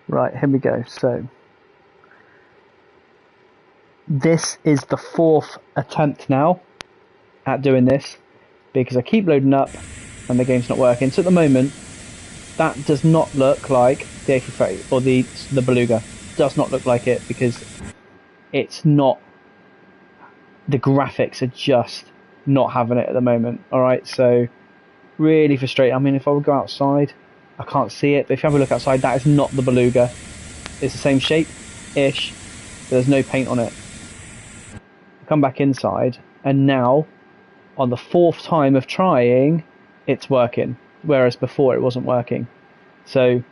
Right, here we go. So this is the 4th attempt now at doing this because I keep loading up and the game's not working. So at the moment, that does not look like the A330 or the Beluga. Does not look like it because it's not. The graphics are just not having it at the moment. All right, so really frustrating. I mean, if I would go outside, I can't see it. But if you have a look outside, that is not the Beluga. It's the same shape-ish, but there's no paint on it. I come back inside, and now, on the 4th time of trying, it's working. Whereas before it wasn't working. So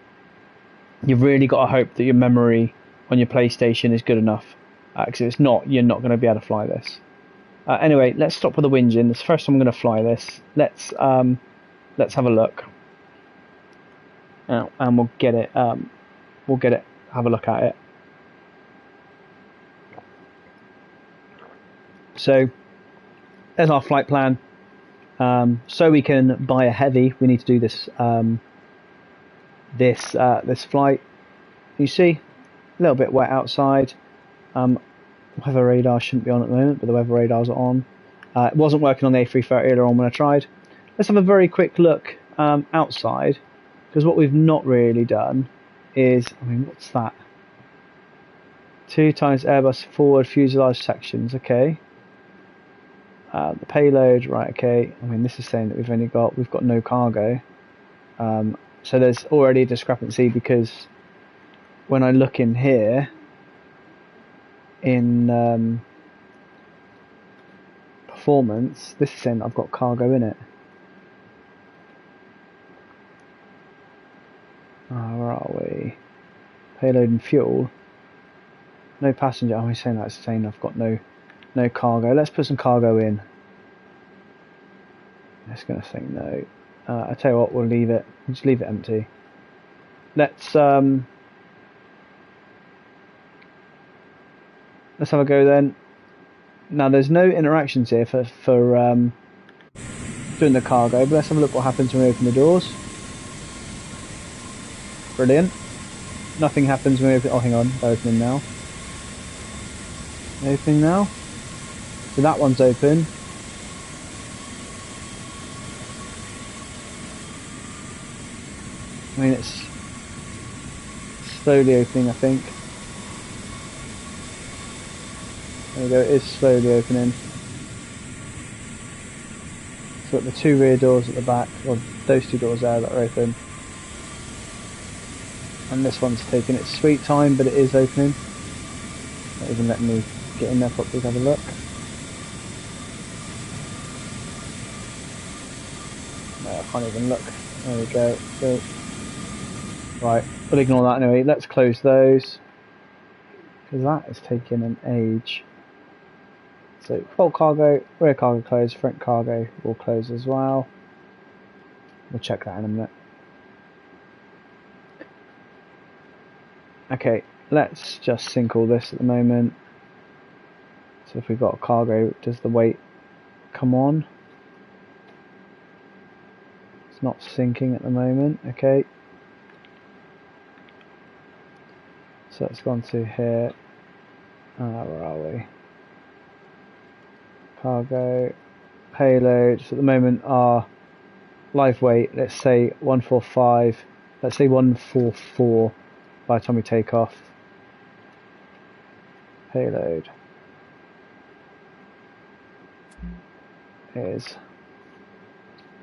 you've really got to hope that your memory on your PlayStation is good enough. Because if it's not, you're not going to be able to fly this. Anyway, let's stop with the whinging. It's the first time I'm going to fly this. Let's have a look. And we'll get it. Have a look at it. So there's our flight plan. So we can buy a heavy, we need to do this this flight. You see, a little bit wet outside. Weather radar shouldn't be on at the moment, but the weather radars are on. It wasn't working on the A330 earlier on when I tried. Let's have a very quick look outside, because what we've not really done is, I mean, what's that? 2 times Airbus forward fuselage sections, okay. The payload, right, okay. I mean, this is saying that we've got no cargo. So there's already a discrepancy because when I look in here, in performance, this is saying I've got cargo in it. Where are we? Payload and fuel. No passenger. I'm saying that's saying I've got no cargo. Let's put some cargo in. It's going to say no. I tell you what, we'll leave it. Just leave it empty. Let's have a go then. Now there's no interactions here for doing the cargo, but let's have a look what happens when we open the doors. Brilliant. Nothing happens when we open. Oh, hang on, they're opening now. Opening now. So that one's open. I mean, it's slowly opening, I think. There we go, it is slowly opening. So got the 2 rear doors at the back, well, those 2 doors there that are open. And this one's taking its sweet time, but it is opening. Not even letting me get in there properly to have a look. No, I can't even look. There we go. So, right, we'll ignore that anyway. Let's close those, because that is taking an age. So full cargo, rear cargo closed, front cargo will close as well. We'll check that in a minute. Okay, let's just sync all this at the moment. So if we've got a cargo, does the weight come on? It's not syncing at the moment, okay. So it's gone to here. Where are we? Cargo, payload. So at the moment our live weight, let's say 145, let's say 144 by the time we take off. Payload is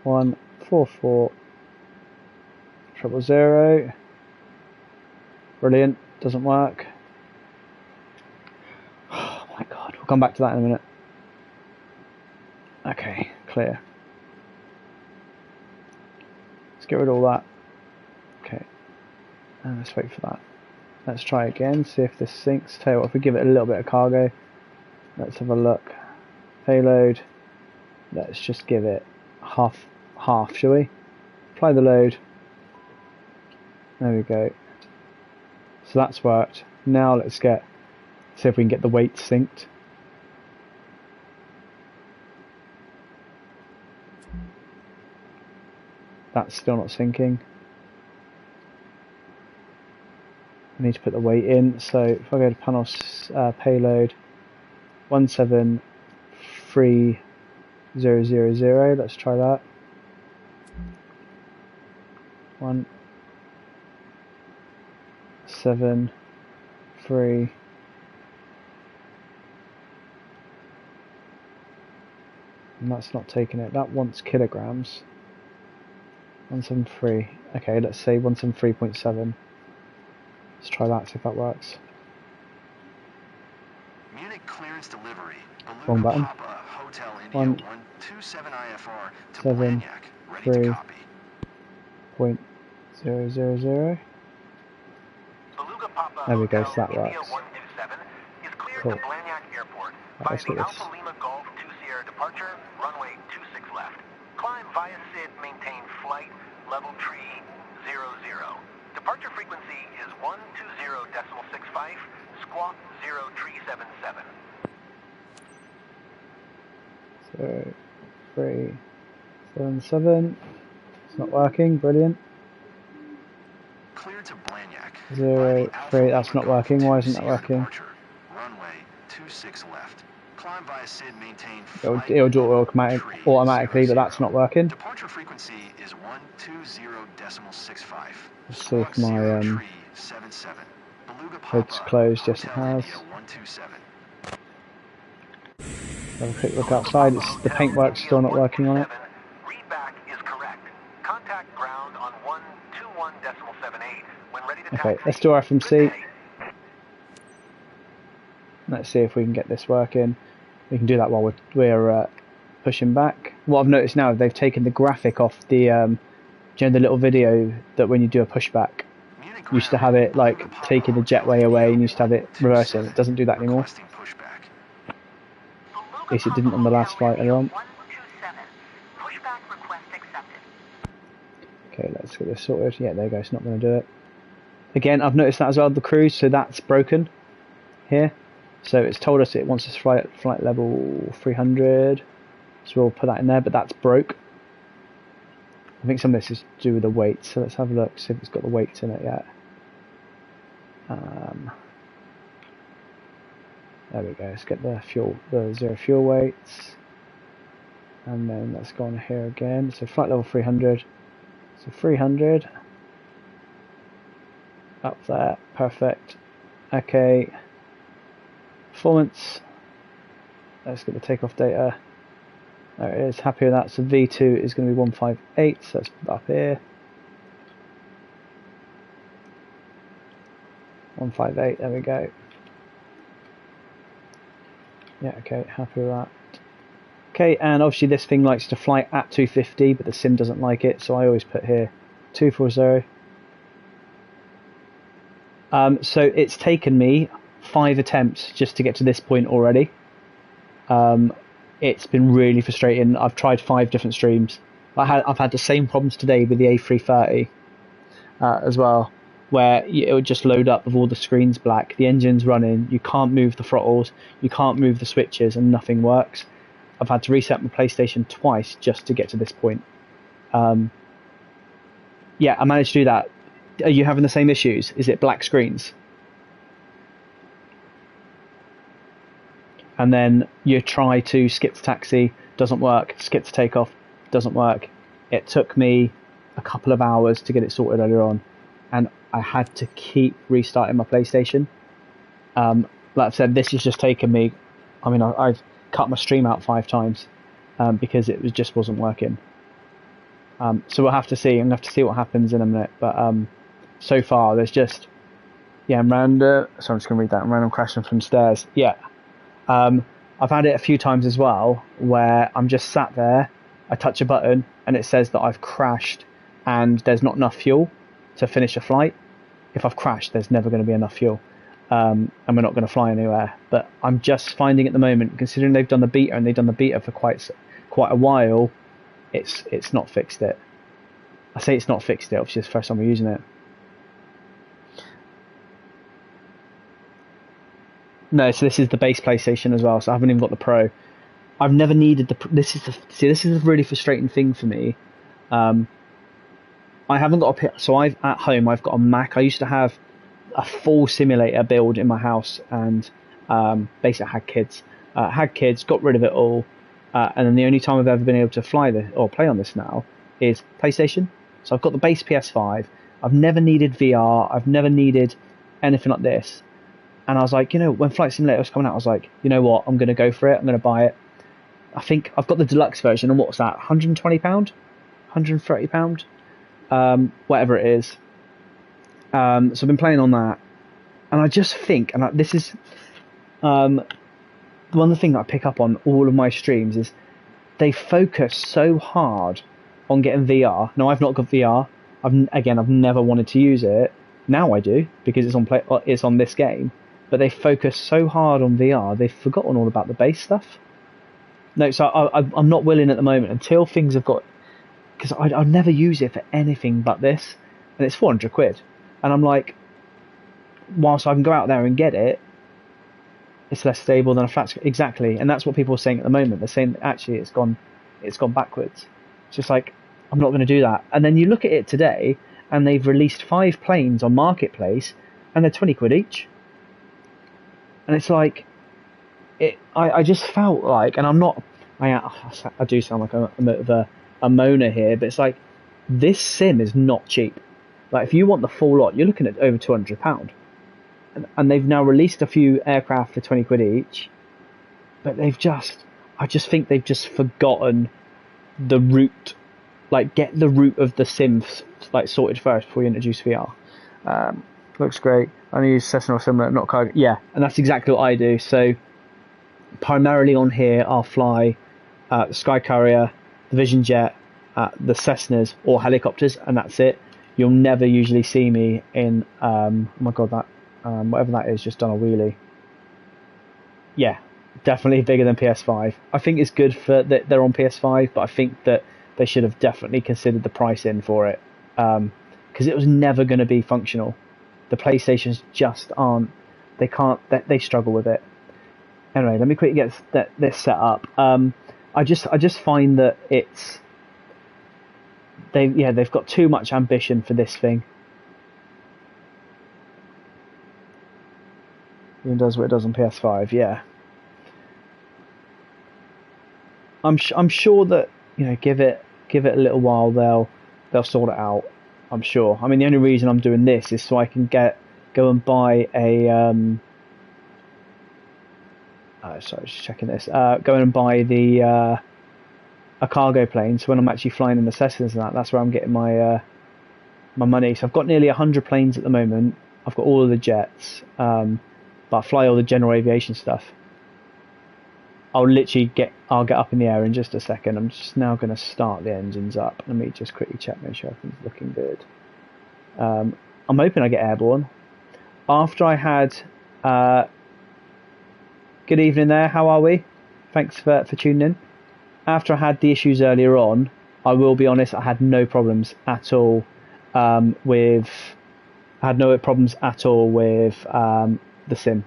144,000. Brilliant, doesn't work. Oh my god, we'll come back to that in a minute. Okay, clear. Let's get rid of all that. Okay, and let's wait for that. Let's try again, see if this syncs. Tell you what, if we give it a little bit of cargo, let's have a look. Payload, let's just give it half, shall we? Apply the load. There we go. So that's worked. Now let's see if we can get the weight synced. That's still not syncing. I need to put the weight in. So if I go to panel payload 173000, let's try that. 173. And that's not taking it. That wants kilograms. 173. Okay, let's say 173.7. Let's try that, see if that works. Munich clearance delivery. Wrong button. Papa, Hotel India 127 IFR to Blagnac. Ready to copy. 0.000. There we go, so that works. Cool. Right, let's get this. Departure, runway 26 left. Climb via SID, maintain flight, level tree 00. Departure frequency is 120.65, squawk 0377. 0377. It's not working, brilliant. Clear to Blagnac. 03, that's not working, why isn't that working? Runway 26 left. Climb via SID, maintain flight. It'll do it automatically, but that's not working. Departure frequency is 120.65. Let's see if my hood's closed. Yes, it has. Have a quick look outside. The paintwork's still not working on it. Readback is correct. Contact ground on 121.78 when ready to okay, let's do RFMC. Let's see if we can get this working. We can do that while we're pushing back. What I've noticed now, they've taken the graphic off the, you know, the little video that when you do a pushback, used to have it like taking the jetway away and used to have it reversing. It doesn't do that anymore. At least it didn't on the last flight earlier on. Okay, let's get this sorted. Yeah, there you go. It's not going to do it. Again, I've noticed that as well, the cruise, so that's broken here. So it's told us it wants us to fly at flight level 300. So we'll put that in there, but that's broke. I think some of this is to do with the weight. So let's have a look, see if it's got the weights in it yet. There we go. Let's get the zero fuel weights. And then let's go on here again. So flight level 300. So 300. Up there. Perfect. Okay. Performance. Let's get the takeoff data. There it is. Happy with that. So V2 is going to be 158. So let's put that up here. 158. There we go. Yeah. Okay. Happy with that. Okay. And obviously this thing likes to fly at 250, but the sim doesn't like it. So I always put here 240. So it's taken me 5 attempts just to get to this point already. It's been really frustrating. I've tried 5 different streams. I've had the same problems today with the A330 as well, where it would just load up with all the screens black, the engine's running, you can't move the throttles, you can't move the switches, and nothing works. I've had to reset my PlayStation twice just to get to this point. Yeah, I managed to do that. Are you having the same issues? Is it black screens? And then you try to skip the taxi, doesn't work. Skip the takeoff, doesn't work. It took me a couple of hours to get it sorted earlier on, and I had to keep restarting my PlayStation. Like I've said, this has just taken me. I mean, I've cut my stream out 5 times because it just wasn't working. So we'll have to see. I'm gonna have to see what happens in a minute. But so far, there's just random. So I'm just gonna read that. Random crashing from stairs. Yeah. I've had it a few times as well where I'm just sat there, I touch a button and it says that I've crashed and there's not enough fuel to finish a flight. If I've crashed, there's never going to be enough fuel, and we're not going to fly anywhere. But I'm just finding at the moment, considering they've done the beta and they've done the beta for quite a while, it's not fixed it. I say it's not fixed it, obviously it's the first time we're using it. No, so this is the base PlayStation as well, so I haven't even got the Pro. I've never needed the... This is a really frustrating thing for me. I haven't got a... So at home, I've got a Mac. I used to have a full simulator build in my house, and basically had kids, got rid of it all, and then the only time I've ever been able to fly this or play on this now is PlayStation. So I've got the base PS5. I've never needed VR. I've never needed anything like this. And I was like, when Flight Simulator was coming out, I was like, you know what? I'm going to go for it. I'm going to buy it. I think I've got the deluxe version, and what's that? £120, £130, whatever it is. So I've been playing on that, and I just think, and this is one of the things that I pick up on all of my streams is they focus so hard on getting VR. No, I've not got VR. I've never wanted to use it. Now I do because it's on this game. But they focus so hard on VR, they've forgotten all about the base stuff. No, so I'm not willing at the moment until things have got, because I'd never use it for anything but this, and it's £400. And I'm like, whilst I can go out there and get it, it's less stable than a flat screen. Exactly, and that's what people are saying at the moment. They're saying that actually it's gone backwards. It's just like, I'm not going to do that. And then you look at it today, and they've released 5 planes on Marketplace, and they're £20 each. And it's like, I just felt like, and I do sound like a bit of a moaner here, but it's like, this sim is not cheap. Like, if you want the full lot, you're looking at over £200. And they've now released a few aircraft for £20 each, but I just think they've just forgotten the root. Like, get the root of the sim like sorted first before you introduce VR. Looks great. I use Cessna or similar, not cargo. Yeah, and that's exactly what I do. So primarily on here, I'll fly the Sky Courier, the Vision Jet, the Cessnas or helicopters, and that's it. You'll never usually see me in oh my god, that whatever that is just done a wheelie. Yeah, definitely bigger than PS5. I think it's good for that they're on PS5, but I think that they should have definitely considered the price in for it, because it was never going to be functional. The PlayStations just aren't. They struggle with it. Anyway, let me quickly get this set up. I just find that they've got too much ambition for this thing. It does what it does on PS5. Yeah, I'm sure that give it a little while, they'll sort it out. I'm sure. I mean, the only reason I'm doing this is so I can go and buy a sorry, just checking this. Go and buy a cargo plane. So when I'm actually flying in the Cessnas and that's where I'm getting my money. So I've got nearly 100 planes at the moment. I've got all of the jets, but I fly all the general aviation stuff. I'll get up in the air in just a second. I'm just now going to start the engines up. Let me just quickly check, make sure everything's looking good. I'm hoping I get airborne. After I had good evening there, how are we? Thanks for tuning in. After I had the issues earlier on, I will be honest, I had no problems at all with the sim.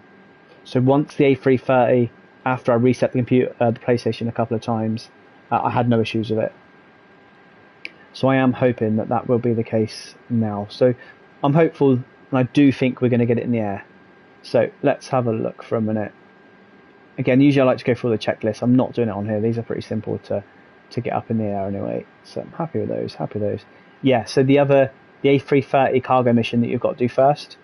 So once the A330, after I reset the computer, the PlayStation a couple of times, I had no issues with it. So I am hoping that will be the case now. So I'm hopeful, and I do think we're going to get it in the air. So let's have a look for a minute. Again, usually I like to go through the checklist. I'm not doing it on here. These are pretty simple to get up in the air anyway. So I'm happy with those. Yeah, so the A330 cargo mission that you've got to do first,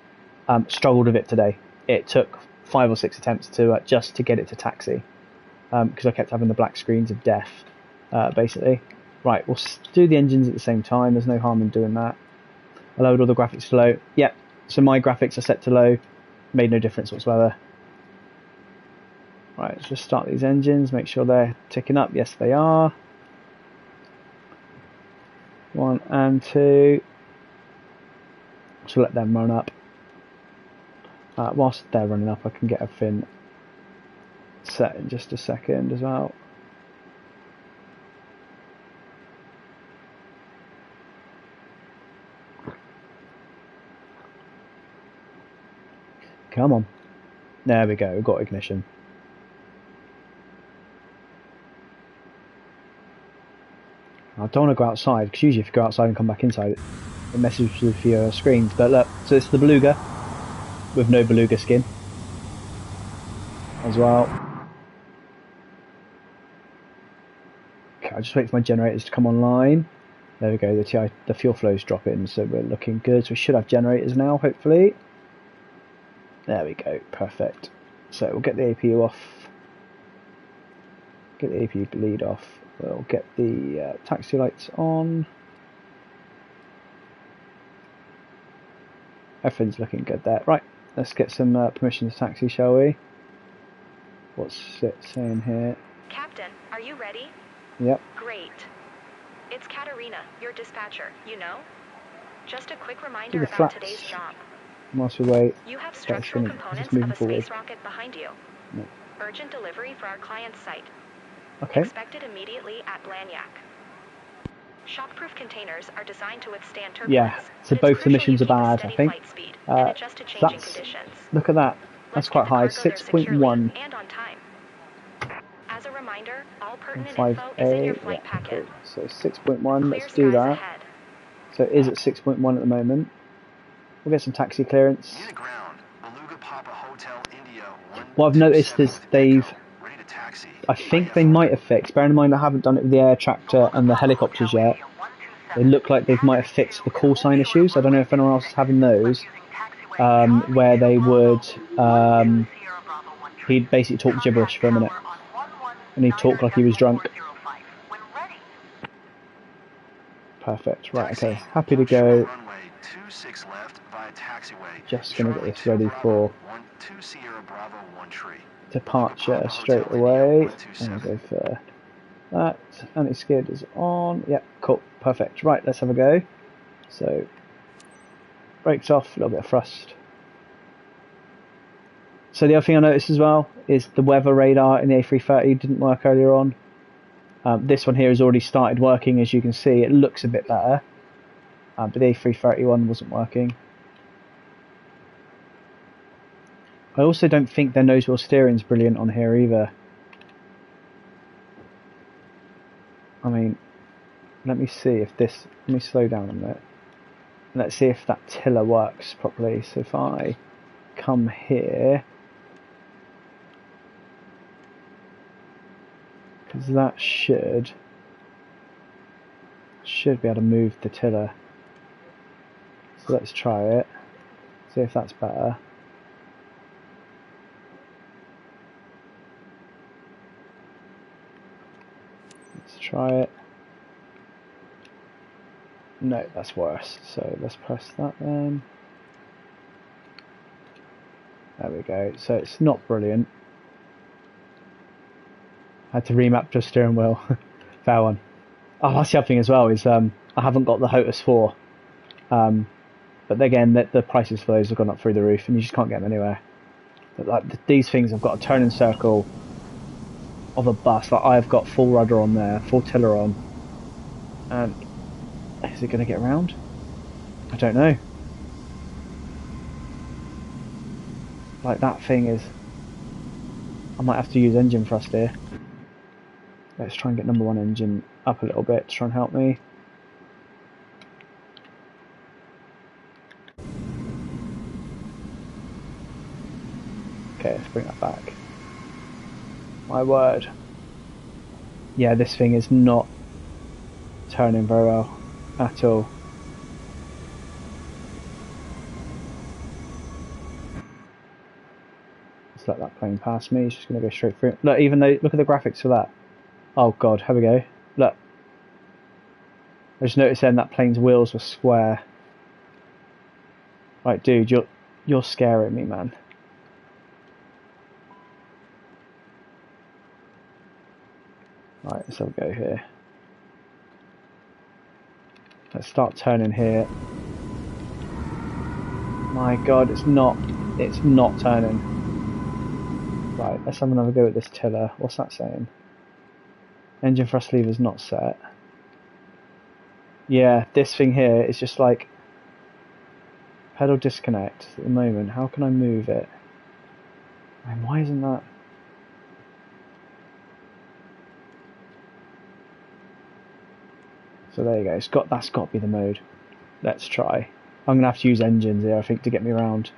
struggled with it today. It took 5 or 6 attempts to just to get it to taxi, because I kept having the black screens of death, basically. Right, we'll do the engines at the same time. There's no harm in doing that. I lowered all the graphics to low. Yep, so my graphics are set to low. Made no difference whatsoever. Right, let's just start these engines, make sure they're ticking up. Yes, they are. 1 and 2. So let them run up. Whilst they're running up, I can get everything set in just a second as well. Come on. There we go, we've got ignition. I don't want to go outside, because usually if you go outside and come back inside, it messes with your screens. But look, so it's the Beluga. with no beluga skin as well. Okay, I'll just wait for my generators to come online. There we go, the fuel flow's dropping, so we're looking good. So we should have generators now, hopefully. There we go, perfect. So we'll get the APU off. Get the APU bleed off. We'll get the taxi lights on. Everything's looking good there. Right, let's get some permission to taxi, shall we? What's it saying here? Captain, are you ready? Yep. Great. It's Katarina, your dispatcher, you know? Just a quick reminder about today's job. Whilst we wait, you have structural components of a space rocket behind you. No. Urgent delivery for our client's site. Okay. Expected immediately at Blagnac. Shockproof containers are designed to withstand turbulence. Yeah, so both the missions are bad, I think. Look at that. That's quite high. 6.1. And on time. As a reminder, all pertinent info is in your flight packet. Cool. So 6.1, let's do that. Ahead. So it is at 6.1 at the moment. We'll get some taxi clearance. What I've noticed is I think they might have fixed, bearing in mind I haven't done it with the air tractor and the helicopters yet, they look like they might have fixed the call sign issues. I don't know if anyone else is having those, where they would, he'd basically talk gibberish for a minute, and he'd talk like he was drunk. Perfect, right, okay, happy to go. Just going to get this ready for departure straight away. And I'll go for that. Anti-skid is on. Yep, cool, perfect. Right, let's have a go. So, brakes off, a little bit of thrust. So the other thing I noticed as well is the weather radar in the A330 didn't work earlier on. This one here has already started working, as you can see. It looks a bit better, but the A331 wasn't working. I also don't think their nose wheel steering's brilliant on here either. I mean, let me see if this... Let me slow down a minute. Let's see if that tiller works properly. So if I come here... Because that should be able to move the tiller. So let's try it. See if that's better. Try it. No, that's worse. So let's press that then. There we go. So it's not brilliant. I had to remap to a steering wheel. Fair one. Oh, that's the other thing as well is I haven't got the HOTAS 4. But again, the prices for those have gone up through the roof, and you just can't get them anywhere. But like these things, I've got a turning circle of a bus. Like I've got full rudder on there, full tiller on, and is it going to get around? I don't know. Like that thing is, I might have to use engine thrust here. Let's try and get number one engine up a little bit to try and help me. Okay, let's bring that back. My word. Yeah, this thing is not turning very well at all. Let's let that plane pass me. It's just going to go straight through. Look, even though, look at the graphics for that. Oh god, here we go. Look. I just noticed then that plane's wheels were square. Right, dude, you're scaring me, man. Right, let's have a go here. Let's start turning here. My god, it's not turning. Right, let's have another go at this tiller. What's that saying? Engine thrust lever's not set. Yeah, this thing here is just like pedal disconnect at the moment. How can I move it? I mean, why isn't that? So there you go. That's got to be the mode. Let's try. I'm gonna have to use engines here, I think, to get me around.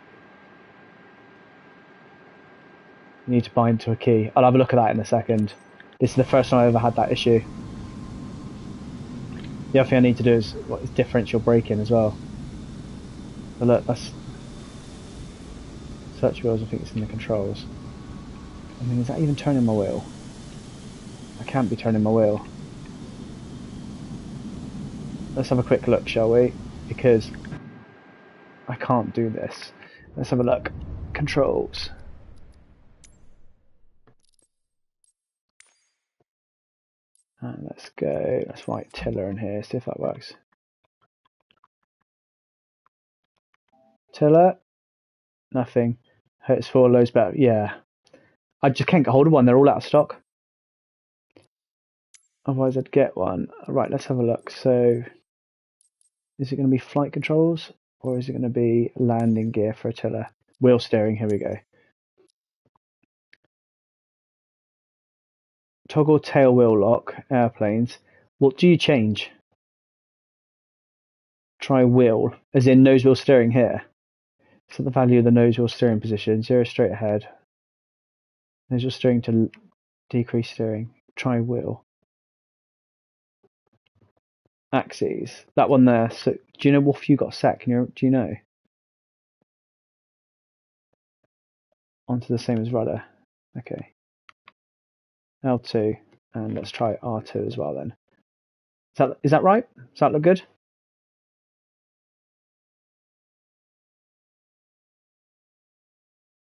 You need to bind to a key. I'll have a look at that in a second. This is the first time I ever had that issue. The other thing I need to do is differential braking as well. But look, that's search wheels. I think it's in the controls. I mean, is that even turning my wheel? I can't be turning my wheel. Let's have a quick look, shall we? Because I can't do this. Let's have a look. Controls. And let's go. Let's write tiller in here. See if that works. Tiller. Nothing. Hurts for loads better. Yeah. I just can't get hold of one. They're all out of stock. Otherwise, I'd get one. Right. Let's have a look. So, is it going to be flight controls or is it going to be landing gear for a tiller? Wheel steering. Here we go. Toggle tail wheel lock. Airplanes. What do you change? Try wheel, as in nose wheel steering here. Set the value of the nose wheel steering position. 0 straight ahead. Nose wheel steering to decrease steering. Try wheel. Axes. That one there. So, do you know what you got set? Do you know? Onto the same as rudder. Okay. L2, and let's try R2 as well then. Is that right? Does that look good?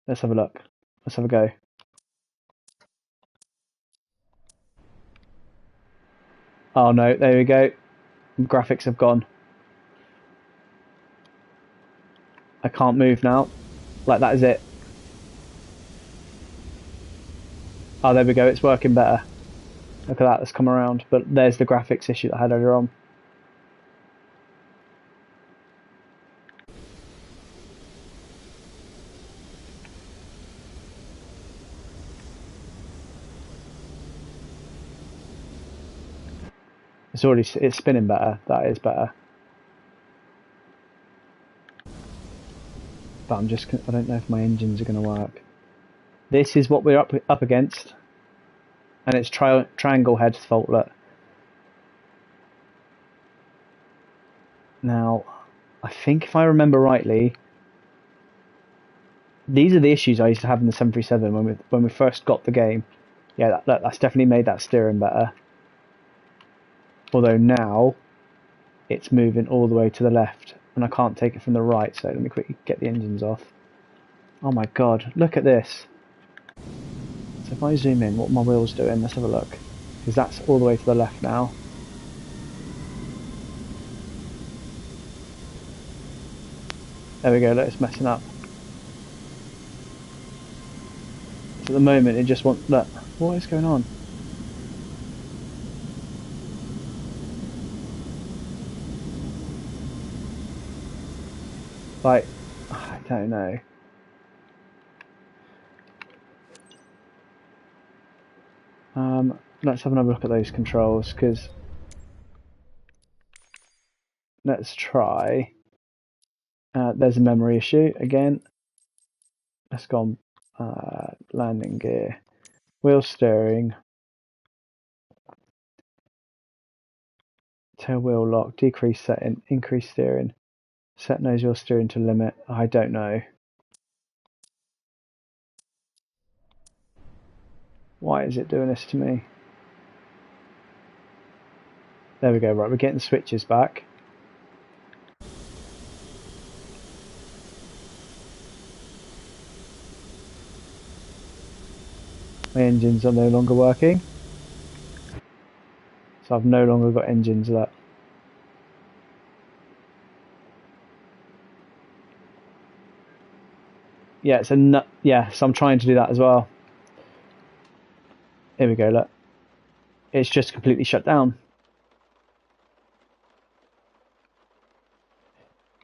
Let's have a look. Let's have a go. Oh no, there we go. Graphics have gone. I can't move now. Like, that is it. Oh, there we go. It's working better. Look at that. Let's come around. But there's the graphics issue that I had earlier on. It's spinning better. That is better. But I don't know if my engines are going to work. This is what we're up against. And it's triangle head's fault, look. Now, I think if I remember rightly, these are the issues I used to have in the 737 when we first got the game. Yeah, that's definitely made that steering better. Although now, it's moving all the way to the left, and I can't take it from the right, so let me quickly get the engines off. Oh my god, look at this. So if I zoom in, what my wheel's doing, let's have a look. Because that's all the way to the left now. There we go, look, it's messing up. So at the moment, it just wants... Look, what is going on? Like, I don't know. Let's have another look at those controls, because... Let's try... there's a memory issue, again. Let's go on landing gear. Wheel steering. Tail wheel lock. Decrease setting. Increase steering. Set nose wheel steering to limit. I don't know. Why is it doing this to me? There we go, right, we're getting switches back. My engines are no longer working. So I've no longer got engines left. Yeah, so I'm trying to do that as well. Here we go, look. It's just completely shut down.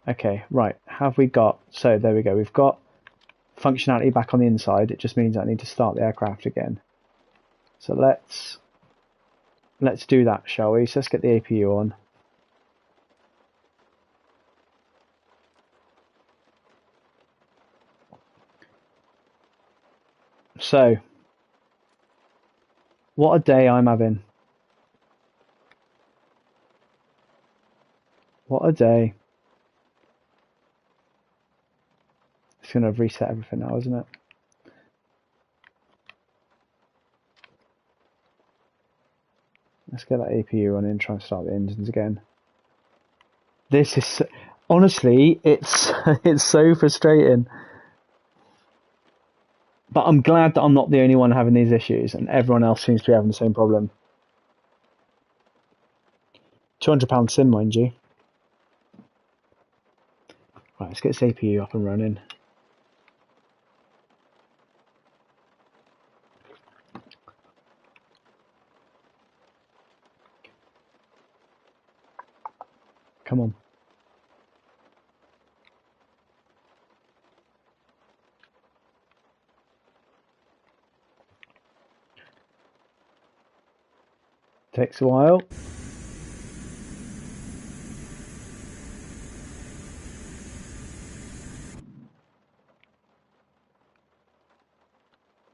Okay, right, have we got... So there we go, we've got functionality back on the inside. It just means I need to start the aircraft again. So let's do that, shall we? So let's get the APU on. So, what a day I'm having. What a day. It's going to reset everything now, isn't it? Let's get that APU running and try and start the engines again. This is, honestly, it's it's so frustrating. But I'm glad that I'm not the only one having these issues and everyone else seems to be having the same problem. £200 sim, mind you. Right, let's get this APU up and running. Come on. Takes a while.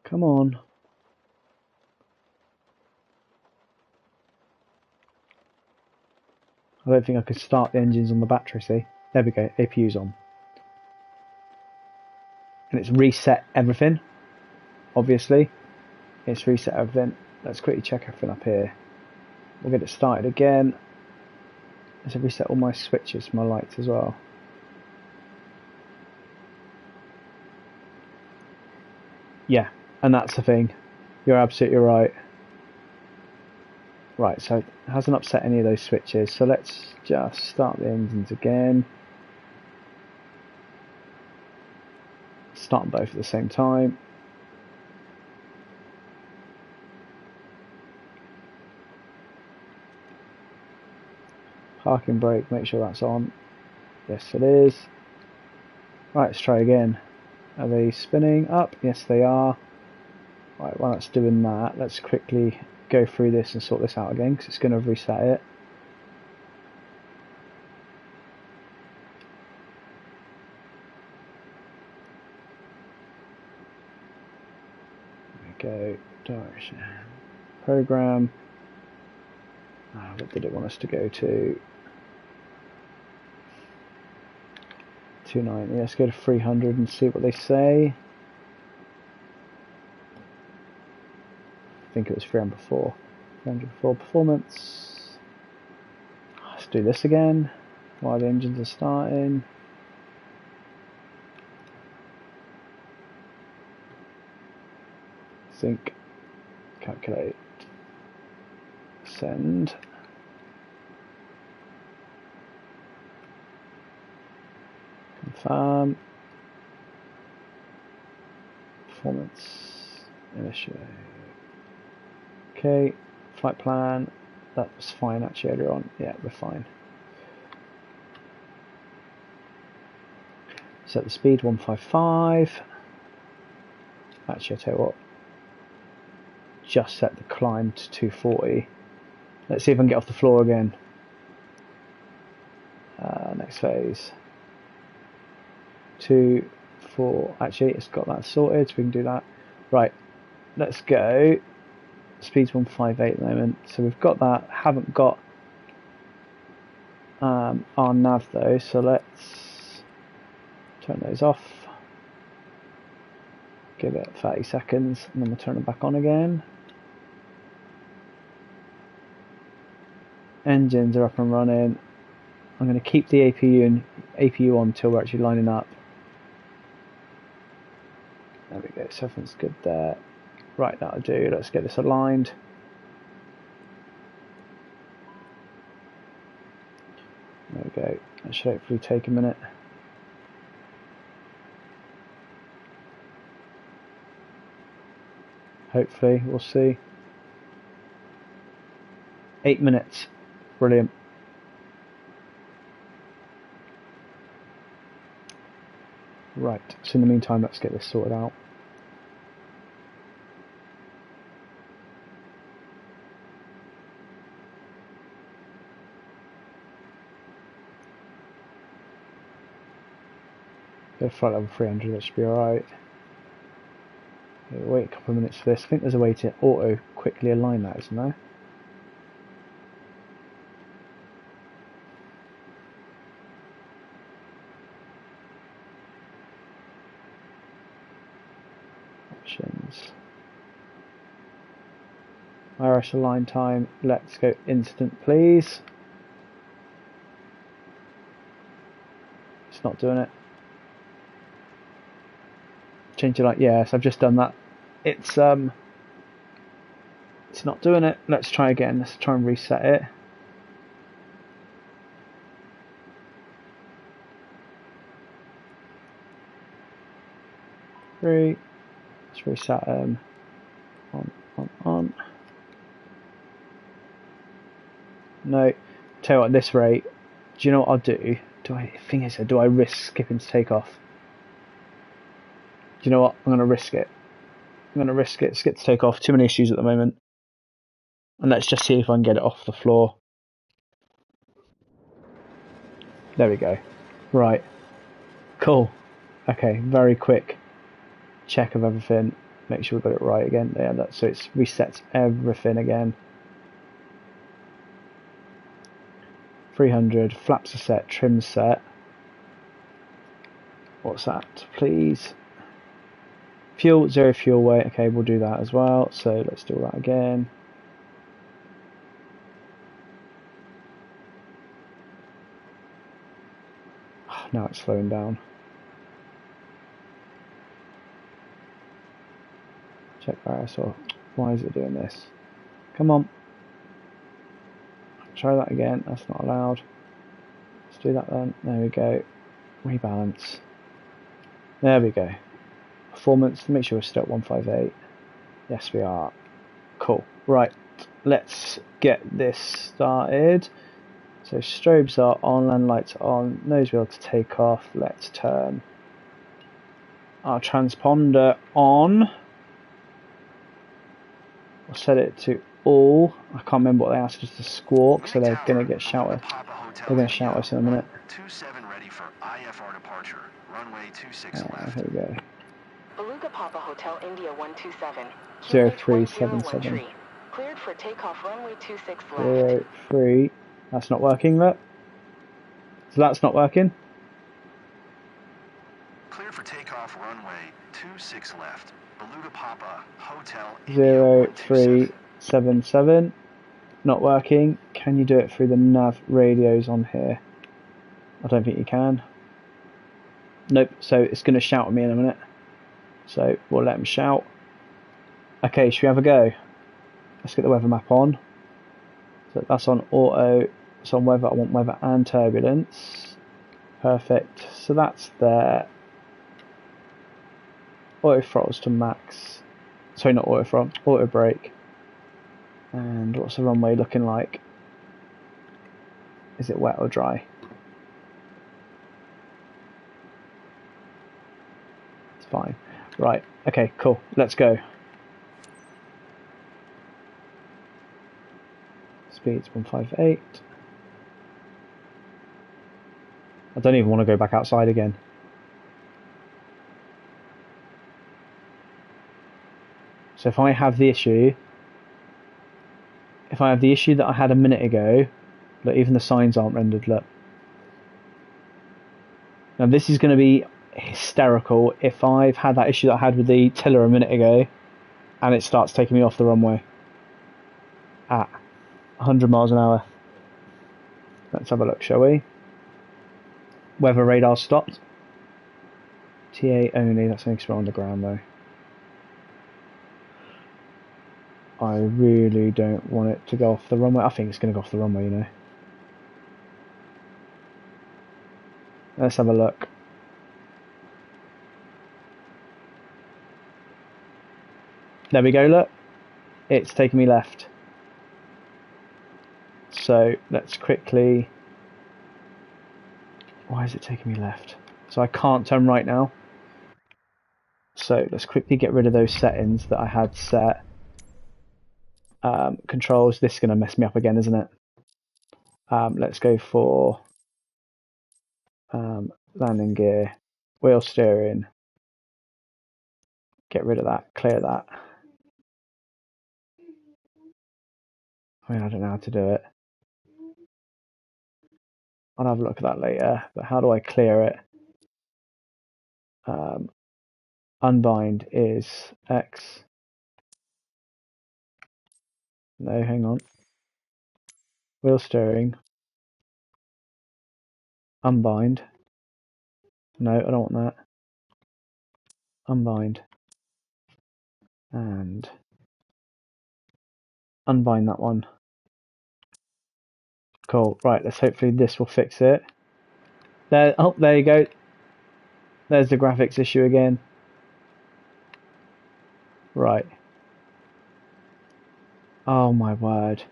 Come on. I don't think I could start the engines on the battery, see? There we go, APU's on. And it's reset everything, obviously. It's reset everything. Let's quickly check everything up here. We'll get it started again. Let's reset all my switches, my lights as well. Yeah, and that's the thing. You're absolutely right. Right, so it hasn't upset any of those switches, so let's just start the engines again. Start them both at the same time. Parking brake, make sure that's on. Yes, it is. Right, let's try again. Are they spinning up? Yes, they are. Right, while that's doing that, let's quickly go through this and sort this out again, because it's going to reset it. Go direction program. What did it want us to go to? 290. Let's go to 300 and see what they say. I think it was 304. 304 performance. Let's do this again while the engines are starting. Sync, calculate, send. Confirm. Performance. Initiate. Okay. Flight plan. That was fine actually earlier on. Yeah, we're fine. Set the speed 155. Actually, I tell you what. Just set the climb to 240. Let's see if I can get off the floor again. Next phase. 2, 4. Actually, it's got that sorted, so we can do that. Right, let's go. Speed's 158 at the moment, so we've got that. Haven't got our nav though, so let's turn those off. Give it 30 seconds, and then we'll turn them back on again. Engines are up and running. I'm going to keep the APU on until we're actually lining up. There we go, so everything's good there. Right, that'll do. Let's get this aligned. There we go. That should hopefully take a minute. Hopefully, we'll see. 8 minutes. Brilliant. Right, so in the meantime, let's get this sorted out. Go flight level 300, that should be alright. Okay, wait a couple of minutes for this. I think there's a way to auto quickly align that, isn't there? Options. Iris align time. Let's go instant, please. It's not doing it. Change it like yes, I've just done that. It's not doing it. Let's try again. Let's try and reset it. Three. Let's reset on. No. Tell you what, at this rate, do you know what I'll do? Do I risk skipping to take off? Do you know what? I'm going to risk it. Skip to take off. Too many issues at the moment. And let's just see if I can get it off the floor. There we go. Right. Cool. Okay, very quick check of everything. Make sure we've got it right again. Yeah, so it's resets everything again. 300, flaps are set, trim set. What's that, please? Fuel, 0 fuel weight. Okay, we'll do that as well. So let's do that again. Now it's slowing down. Check ISO. Why is it doing this? Come on. Try that again. That's not allowed. Let's do that then. There we go. Rebalance. There we go. Performance. Make sure we're still at 158. Yes, we are. Cool. Right. Let's get this started. So strobes are on, land lights are on, nose wheel to take off. Let's turn our transponder on. We'll set it to all. I can't remember what they asked us to squawk, so they're going to get shouted. They're going to shout us in a minute. 27 ready for IFR departure. Runway 26 left. Here we go. Beluga Papa Hotel India 127. 0377. Cleared for takeoff runway 26 left. 03. That's not working, look. So that's not working. Cleared for takeoff runway 26 left. Beluga Papa Hotel 0377. Not working. Can you do it through the nav radios on here? I don't think you can. Nope. So it's going to shout at me in a minute. So we'll let him shout. Okay, should we have a go? Let's get the weather map on. So that's on auto. It's on weather. I want weather and turbulence. Perfect. So that's there. Auto throttles to max. Sorry, not auto throttle. Auto brake. And what's the runway looking like? Is it wet or dry? It's fine. Right. Okay, cool. Let's go. Speed's 158. I don't even want to go back outside again. So if I have the issue that I had a minute ago, look, even the signs aren't rendered, look. Now this is going to be hysterical if I've had that issue that I had with the tiller a minute ago and it starts taking me off the runway at 100 miles an hour. Let's have a look, shall we? Weather radar stopped. TA only, that's only because we're on the ground though. I really don't want it to go off the runway. I think it's going to go off the runway, you know. Let's have a look. There we go, look. It's taking me left. So let's quickly... Why is it taking me left? So I can't turn right now. So let's quickly get rid of those settings that I had set. Controls, this is going to mess me up again, isn't it? Let's go for landing gear, wheel steering, Get rid of that, clear that. I mean, I don't know how to do it. I'll have a look at that later, but how do I clear it? Unbind is X. No, hang on. Wheel steering. Unbind. No, I don't want that. Unbind. And unbind that one. Cool. Right, let's hopefully this will fix it. There, oh, there you go. There's the graphics issue again. Right. Oh my word.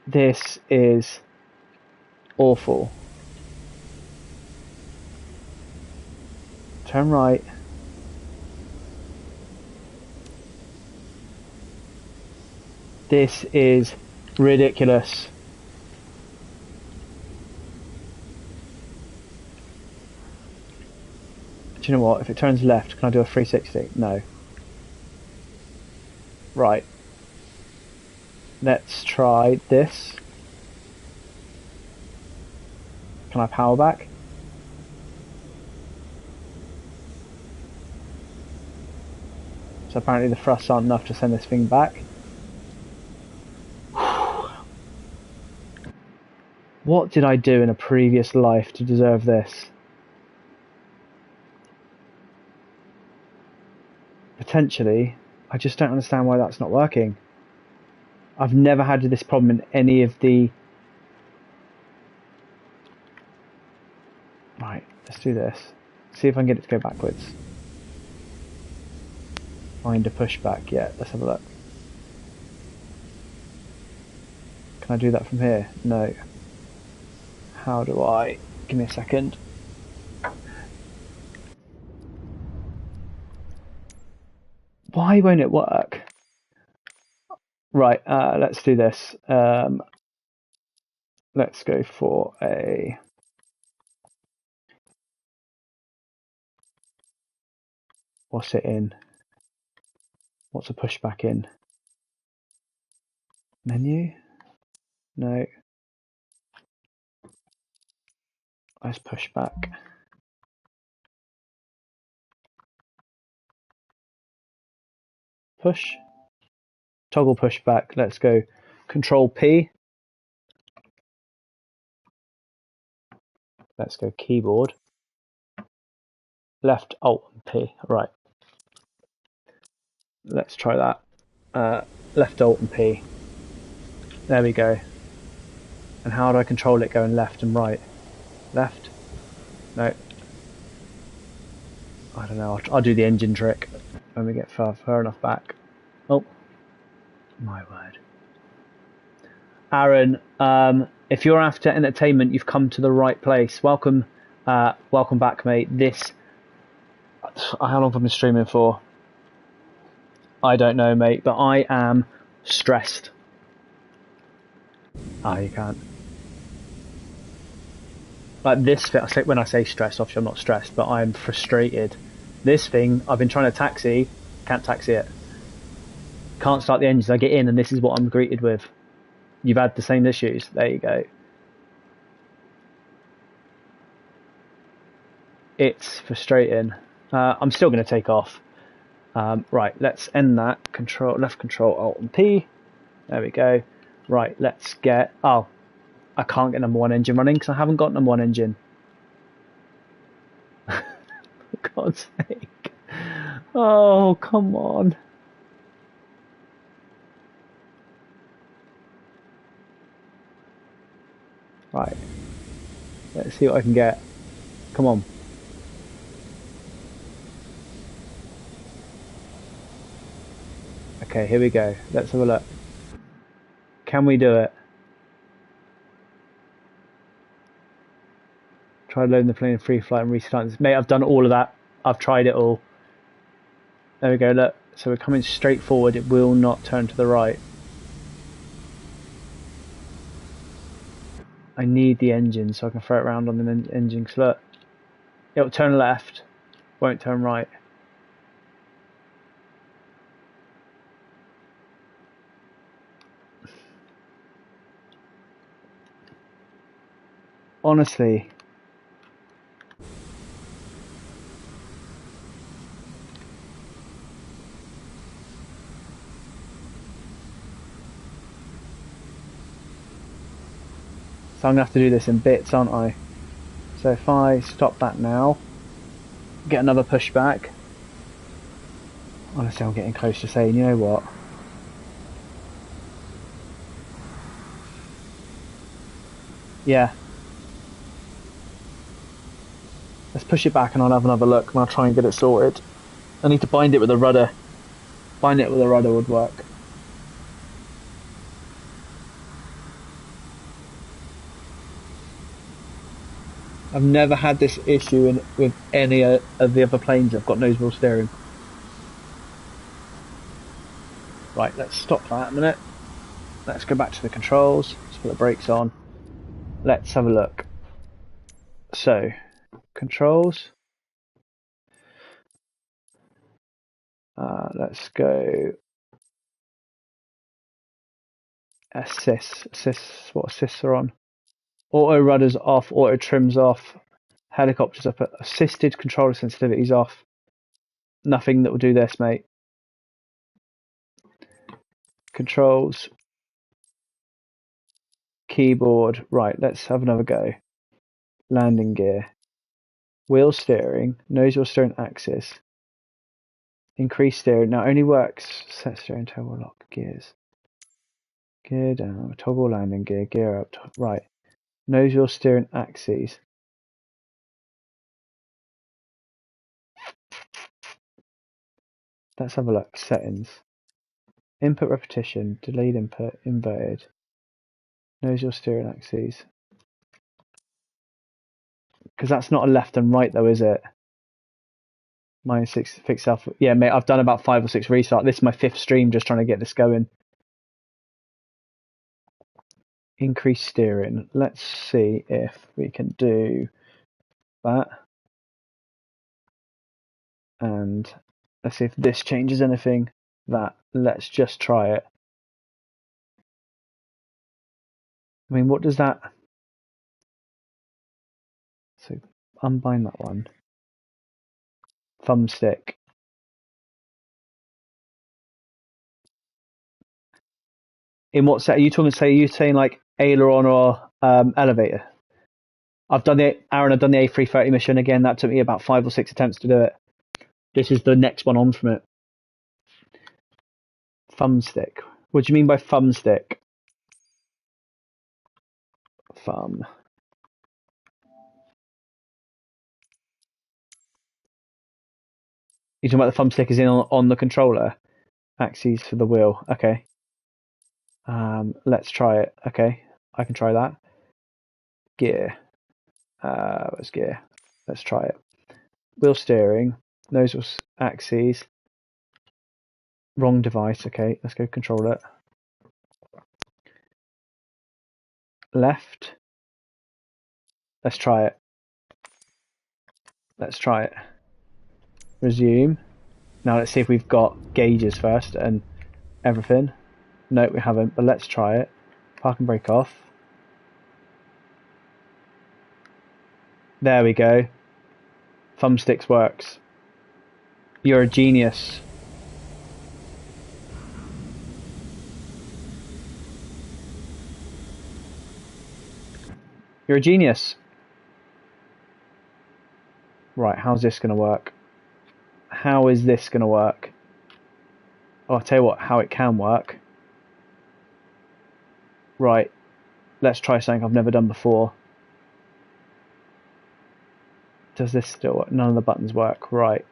This is awful. Turn right. This is ridiculous. Do you know what? If it turns left, can I do a 360? No. Right. Let's try this. Can I power back? So apparently the thrusts aren't enough to send this thing back. What did I do in a previous life to deserve this? Potentially, I just don't understand why that's not working. I've never had this problem in any of the... Right, let's do this. See if I can get it to go backwards. Find a pushback. Yeah, let's have a look. Can I do that from here? No. How do I... Give me a second. Why won't it work? Right, let's do this. Let's go for a... What's it in? What's a pushback in? Menu? No. Let's push back. Push. Toggle pushback. Let's go Control P. Let's go keyboard. Left Alt and P. Right. Let's try that. Left Alt and P. There we go. And how do I control it going left and right? Left? No. I don't know. I'll do the engine trick when we get far enough back. Oh. My word. Aaron, if you're after entertainment, you've come to the right place. Welcome back, mate. How long have I been streaming for? I don't know, mate, but I am stressed. You can't. Like this, when I say stressed, obviously I'm not stressed, but I'm frustrated. This thing, I've been trying to taxi, can't taxi it. Can't start the engines. I get in and this is what I'm greeted with. You've had the same issues. There you go. It's frustrating. I'm still going to take off. Right, let's end that. Left control, Alt and P. There we go. Right, let's get... Oh, I can't get number one engine running because I haven't got number one engine. For God's sake. Oh, come on. Right. Let's see what I can get. Come on. Okay, here we go. Let's have a look. Can we do it? Try loading the plane in free flight and restarting this. Mate, I've done all of that. I've tried it all. There we go, look. So we're coming straight forward. It will not turn to the right. I need the engine so I can throw it around on the engine. Cause look, it'll turn left, won't turn right. Honestly. So I'm going to have to do this in bits, aren't I? So if I stop that now, get another pushback. Honestly, I'm getting close to saying, you know what? Yeah. Let's push it back and I'll have another look and I'll try and get it sorted. I need to bind it with a rudder. Bind it with a rudder would work. I've never had this issue with any of the other planes that have got nose wheel steering. Right, let's stop that a minute. Let's go back to the controls. Let's put the brakes on. Let's have a look. So, controls. Let's go assist. Assist. What assists are on? Auto rudders off. Auto trims off. Helicopters up. Assisted controller sensitivities off. Nothing that will do this, mate. Controls. Keyboard. Right, let's have another go. Landing gear. Wheel steering. Nose wheel steering axis. Increase steering. Now only works. Set steering, toggle lock, gears. Gear down. Toggle landing gear. Gear up. Right. Nose wheel steering axes. Let's have a look. Settings. Input repetition. Delayed input. Inverted. Nose wheel steering axes. Because that's not a left and right though, is it? -6 fix self. Yeah, mate, I've done about 5 or 6 restarts. This is my 5th stream just trying to get this going. Increase steering. Let's see if we can do that. And let's see if this changes anything. That. Let's just try it. I mean, what does that... So, unbind that one. Thumbstick. In what set are you talking? Say, are you saying like aileron or elevator? I've done it, Aaron. I've done the A330 mission again. That took me about 5 or 6 attempts to do it. This is the next one on from it. Thumbstick. What do you mean by thumbstick? Thumb. You talking about the thumbstick is in on the controller? Axes for the wheel. Okay. Let's try it. Okay, I can try that. Gear. Where's gear? Let's try it. Wheel steering. Nose wheel axes. Wrong device. Okay, let's go control it. Left. Let's try it. Let's try it. Resume. Now let's see if we've got gauges first and everything. No, we haven't, but let's try it. Park and brake off. There we go. Thumbsticks works. You're a genius. You're a genius. Right, how's this going to work? How is this going to work? Oh, I'll tell you what, how it can work. Right, let's try something I've never done before. Does this still work? None of the buttons work. Right,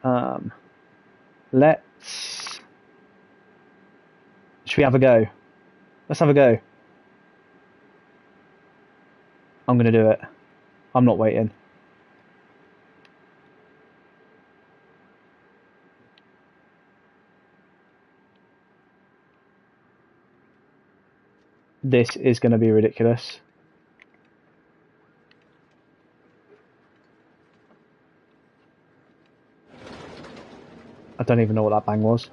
let's... Should we have a go? Let's have a go. I'm going to do it. I'm not waiting. This is going to be ridiculous. I don't even know what that bang was.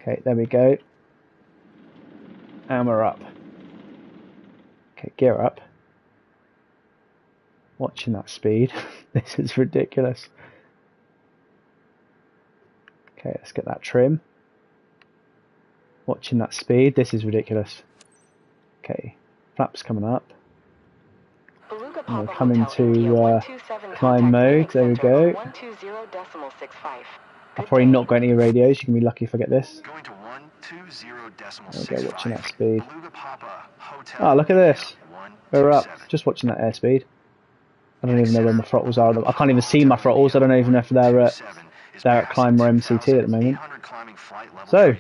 Okay, there we go. And we're up. Okay, gear up. Watching that speed. This is ridiculous. Okay, let's get that trim. Watching that speed. This is ridiculous. Okay, flaps coming up. And we're coming to climb mode. There we go. I've probably not got any radios. You can be lucky if I get this. There we go, watching that speed. Ah, look at this. We're up. Just watching that airspeed. I don't even know where my throttles are. I can't even see my throttles. I don't even know if they're at climb or MCT at the moment. So,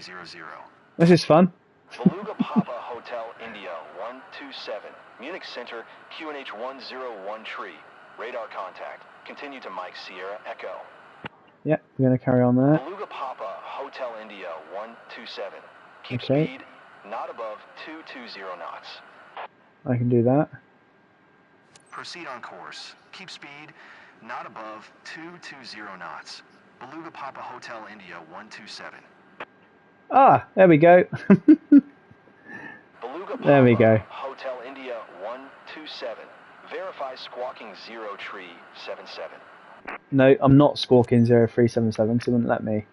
this is fun. Beluga Papa Hotel India 127, Munich Center, QNH 101 tree. Radar contact. Continue to Mike Sierra Echo. Yep, we're going to carry on there. Beluga Papa Hotel India 127. Keep Okay. speed not above 220 knots. I can do that. Proceed on course. Keep speed not above 220 knots. Beluga Papa Hotel India 127. Ah, there we go. Beluga Papa There we go. Hotel India 127. Verify squawking 0 tree 77. No, I'm not squawking 0377 because it wouldn't let me.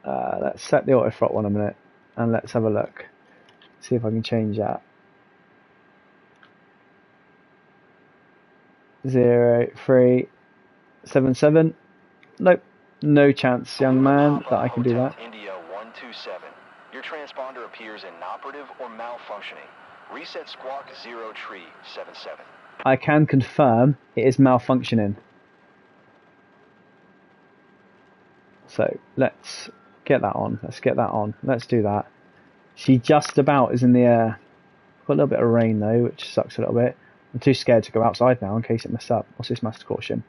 Let's set the auto throttle one a minute and let's have a look. See if I can change that. 0377. Nope, no chance, young man, that I can do that. India 127. Your transponder appears inoperative or malfunctioning. Reset squawk 0 tree 77. I can confirm it is malfunctioning. So let's get that on. Let's get that on. Let's do that. She just about is in the air. Got a little bit of rain though, which sucks a little bit. I'm too scared to go outside now in case it messed up. What's this master caution?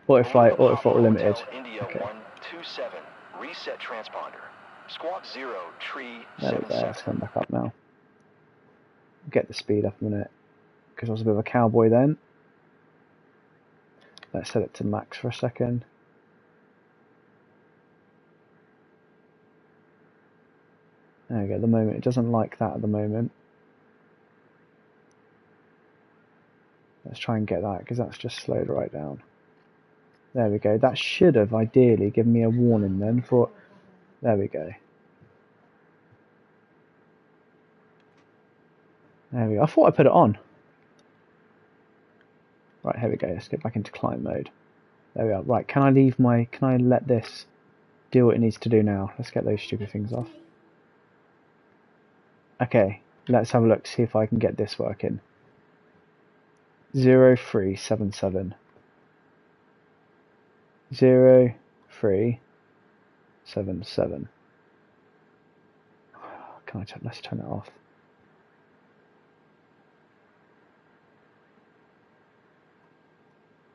Auto flight, auto throttle limited. India Okay. 127. Reset transponder. Squawk 0 tree There we go. 77. Let's come back up now. Get the speed up a minute because I was a bit of a cowboy then. Let's set it to max for a second. There we go. At the moment, it doesn't like that at the moment. Let's try and get that because that's just slowed right down. There we go. That should have ideally given me a warning then for. There we go. There we go. I thought I put it on. Right, here we go. Let's get back into climb mode. There we are. Right, can I let this do what it needs to do now? Let's get those stupid things off. Okay, let's have a look to see if I can get this working. 0377. 0377. Let's turn it off.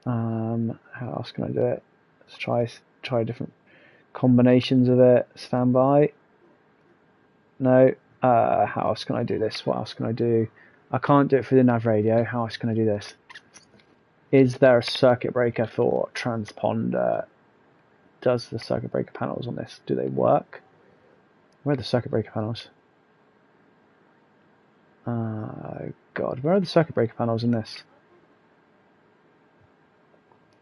How else can I do it? Let's try different combinations of it. Standby. No. How else can I do this? What else can I do? I can't do it through the nav radio. How else can I do this? Is there a circuit breaker for transponder? Does the circuit breaker panels on this, do they work? Where are the circuit breaker panels? God, where are the circuit breaker panels in this?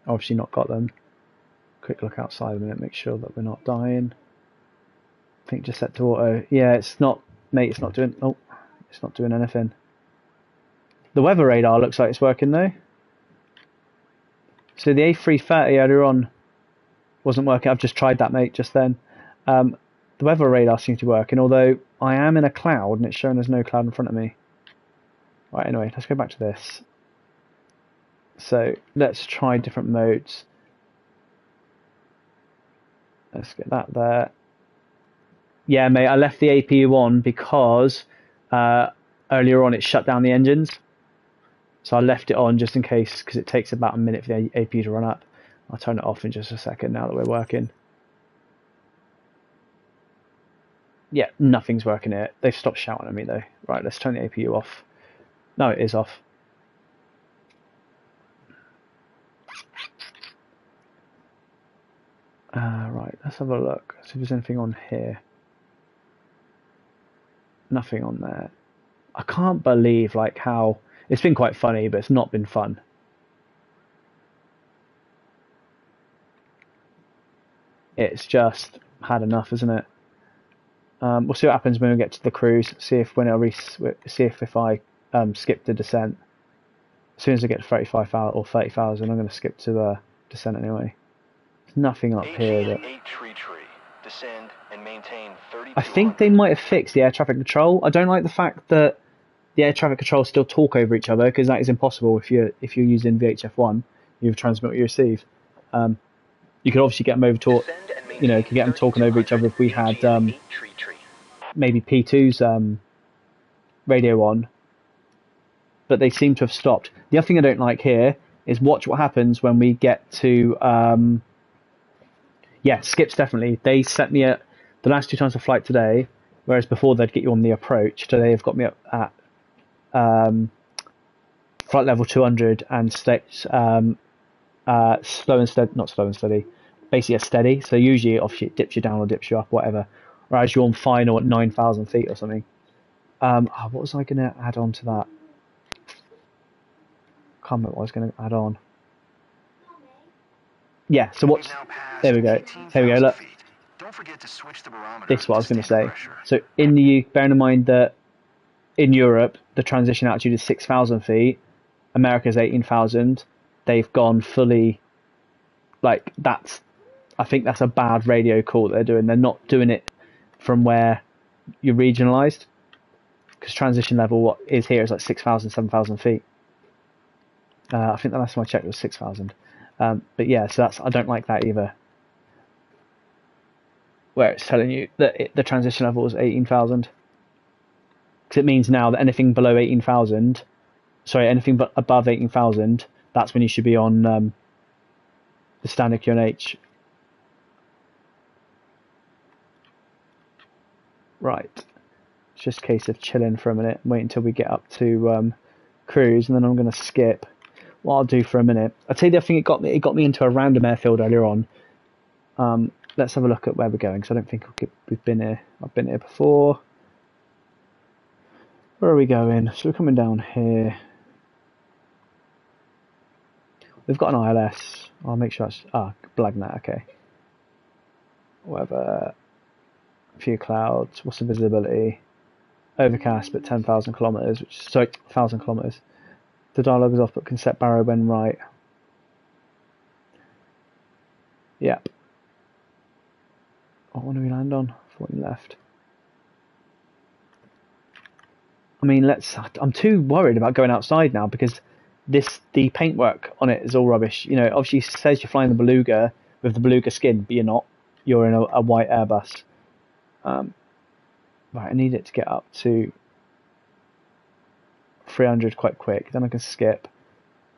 Obviously not got them. Quick look outside a minute, make sure that we're not dying. I think just set to auto. Yeah, it's not, mate, it's not doing, oh, it's not doing anything. The weather radar looks like it's working though. So the A330 earlier on wasn't working. I've just tried that, mate, just then. The weather radar seems to be working, although I am in a cloud and it's showing there's no cloud in front of me. Right, anyway, let's go back to this. So let's try different modes. Let's get that there. Yeah, mate, I left the APU on because earlier on it shut down the engines. So I left it on just in case, because it takes about a minute for the APU to run up. I'll turn it off in just a second now that we're working. Yeah, nothing's working here. They've stopped shouting at me though. Right, let's turn the APU off. No, it is off. Right, let's have a look. See if there's anything on here. Nothing on there. I can't believe like how it's been quite funny, but it's not been fun. It's just had enough, isn't it? We'll see what happens when we get to the cruise. See if if I skip the descent. As soon as I get to 35,000 or 30,000, I'm going to skip to descent anyway. There's nothing up here that. Descend and maintain 3200. I think they might have fixed the air traffic control. I don't like the fact that the air traffic controls still talk over each other, because that is impossible if you're using VHF1. You transmit what you receive. You could obviously get them over talk. You could get them talking over each other if we had maybe P2's radio on, but they seem to have stopped. The other thing I don't like here is watch what happens when we get to skips. Definitely, they set me at the last 2 times of flight today, whereas before they'd get you on the approach. Today they've got me up at flight level 200 and slow and steady, not slow and steady, basically a steady. So usually obviously it dips you down or dips you up, whatever. Whereas you're on final at 9,000 feet or something. What was I going to add on to that? Can't remember what I was going to add on. Yeah, so what's... There we go. Here we go, look. Don't forget to switch the barometer. This is what I was going to say. So bearing in mind that in Europe, the transition altitude is 6,000 feet. America's 18,000. They've gone fully... Like, I think that's a bad radio call that they're doing. They're not doing it from where you're regionalised. Because transition level, what is here is like 6,000, 7,000 feet. I think the last time I checked was 6,000. But yeah, so I don't like that either. Where it's telling you that the transition level is 18,000. Because it means now that anything below 18,000, anything but above 18,000, that's when you should be on the standard QNH. Right. It's just a case of chilling for a minute, wait until we get up to cruise, and then I'm going to skip. What I'll do for a minute, I'll tell you the other thing it got me into a random airfield earlier on. Let's have a look at where we're going, because I don't think we've been here. I've been here before. Where are we going? So we're coming down here. We've got an ILS. I'll make sure it's Blagna, okay. Whatever. A few clouds. What's the visibility? Overcast, but 10,000 kilometers. 1,000 kilometers. The dialogue is off, but can set barrow when right. Yep. What do we land on? 40 left. I mean, I'm too worried about going outside now, because the paintwork on it is all rubbish. Obviously it says you're flying the Beluga with the Beluga skin, but you're not. You're in a white Airbus. Right, I need it to get up to 300 quite quick, then I can skip.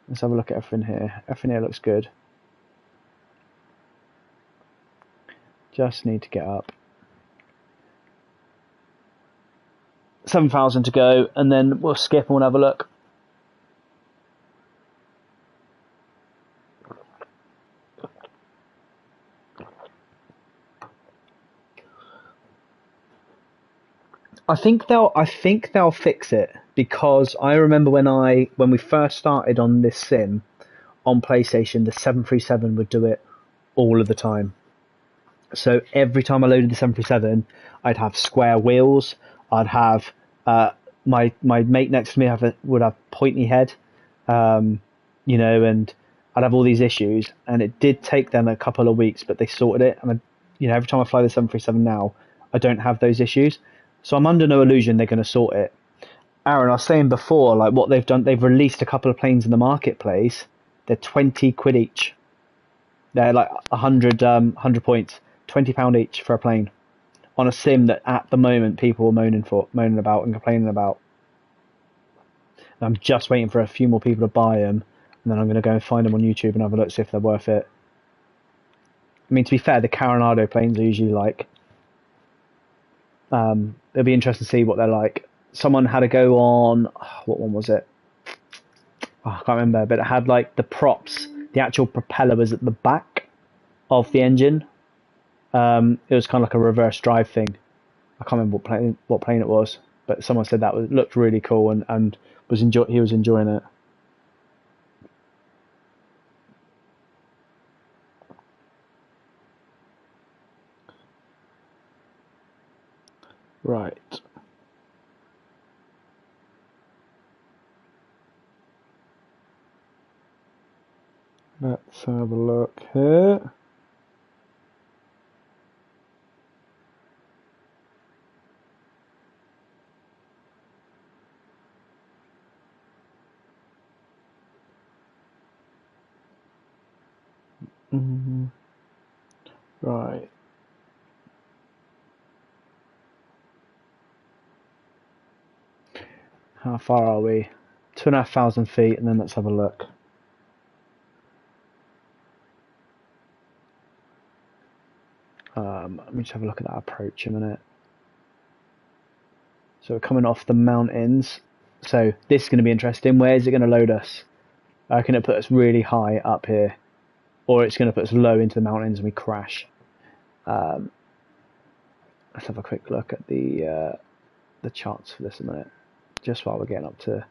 Let's have a look at everything here. Everything here looks good. Just need to get up. 7,000 to go, and then we'll skip and we'll have a look. I think they'll fix it, because I remember when we first started on this sim on PlayStation, the 737 would do it all of the time. So every time I loaded the 737, I'd have square wheels. I'd have my mate next to me would have pointy head, and I'd have all these issues. And it did take them a couple of weeks, but they sorted it. And every time I fly the 737 now, I don't have those issues. So I'm under no illusion they're going to sort it. Aaron, I was saying before, like what they've done, they've released a couple of planes in the marketplace. They're 20 quid each. They're like 100 points, £20 each for a plane on a sim that at the moment people are moaning about and complaining about. And I'm just waiting for a few more people to buy them, and then I'm going to go and find them on YouTube and have a look, see if they're worth it. I mean, to be fair, the Coronado planes are usually like... it'll be interesting to see what they're like. Someone had a go on... what one was it? I can't remember, but it had like the props. The actual propeller was at the back of the engine. It was kind of like a reverse drive thing. I can't remember what plane it was, but someone said that looked really cool and he was enjoying it. Right. Let's have a look here. Right. How far are we? 2,500 feet, and then let's have a look. Let me just have a look at that approach a minute. So we're coming off the mountains. So this is going to be interesting. Where is it going to load us? I reckon it'll put us really high up here, or it's going to put us low into the mountains and we crash. Let's have a quick look at the charts for this a minute, just while we're getting up to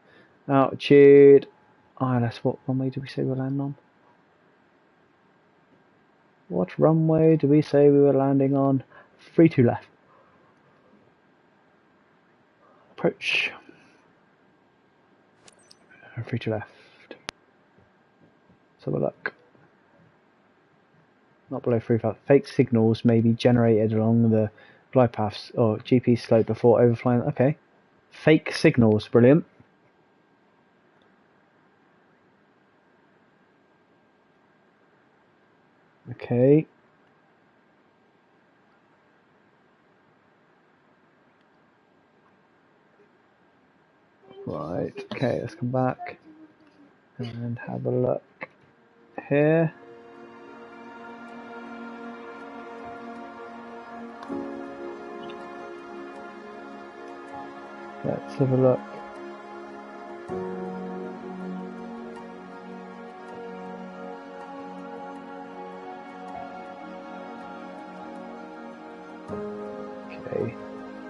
altitude. ILS, what runway did we say we were landing on? What runway do we say we were landing on? 32 left. Approach. 32 left. Let's have a look. Not below 3,000. Fake signals may be generated along the glide paths or GP slope before overflying. Okay. Fake signals, brilliant. Okay. Right. Okay, let's come back and have a look here. Let's have a look. Okay.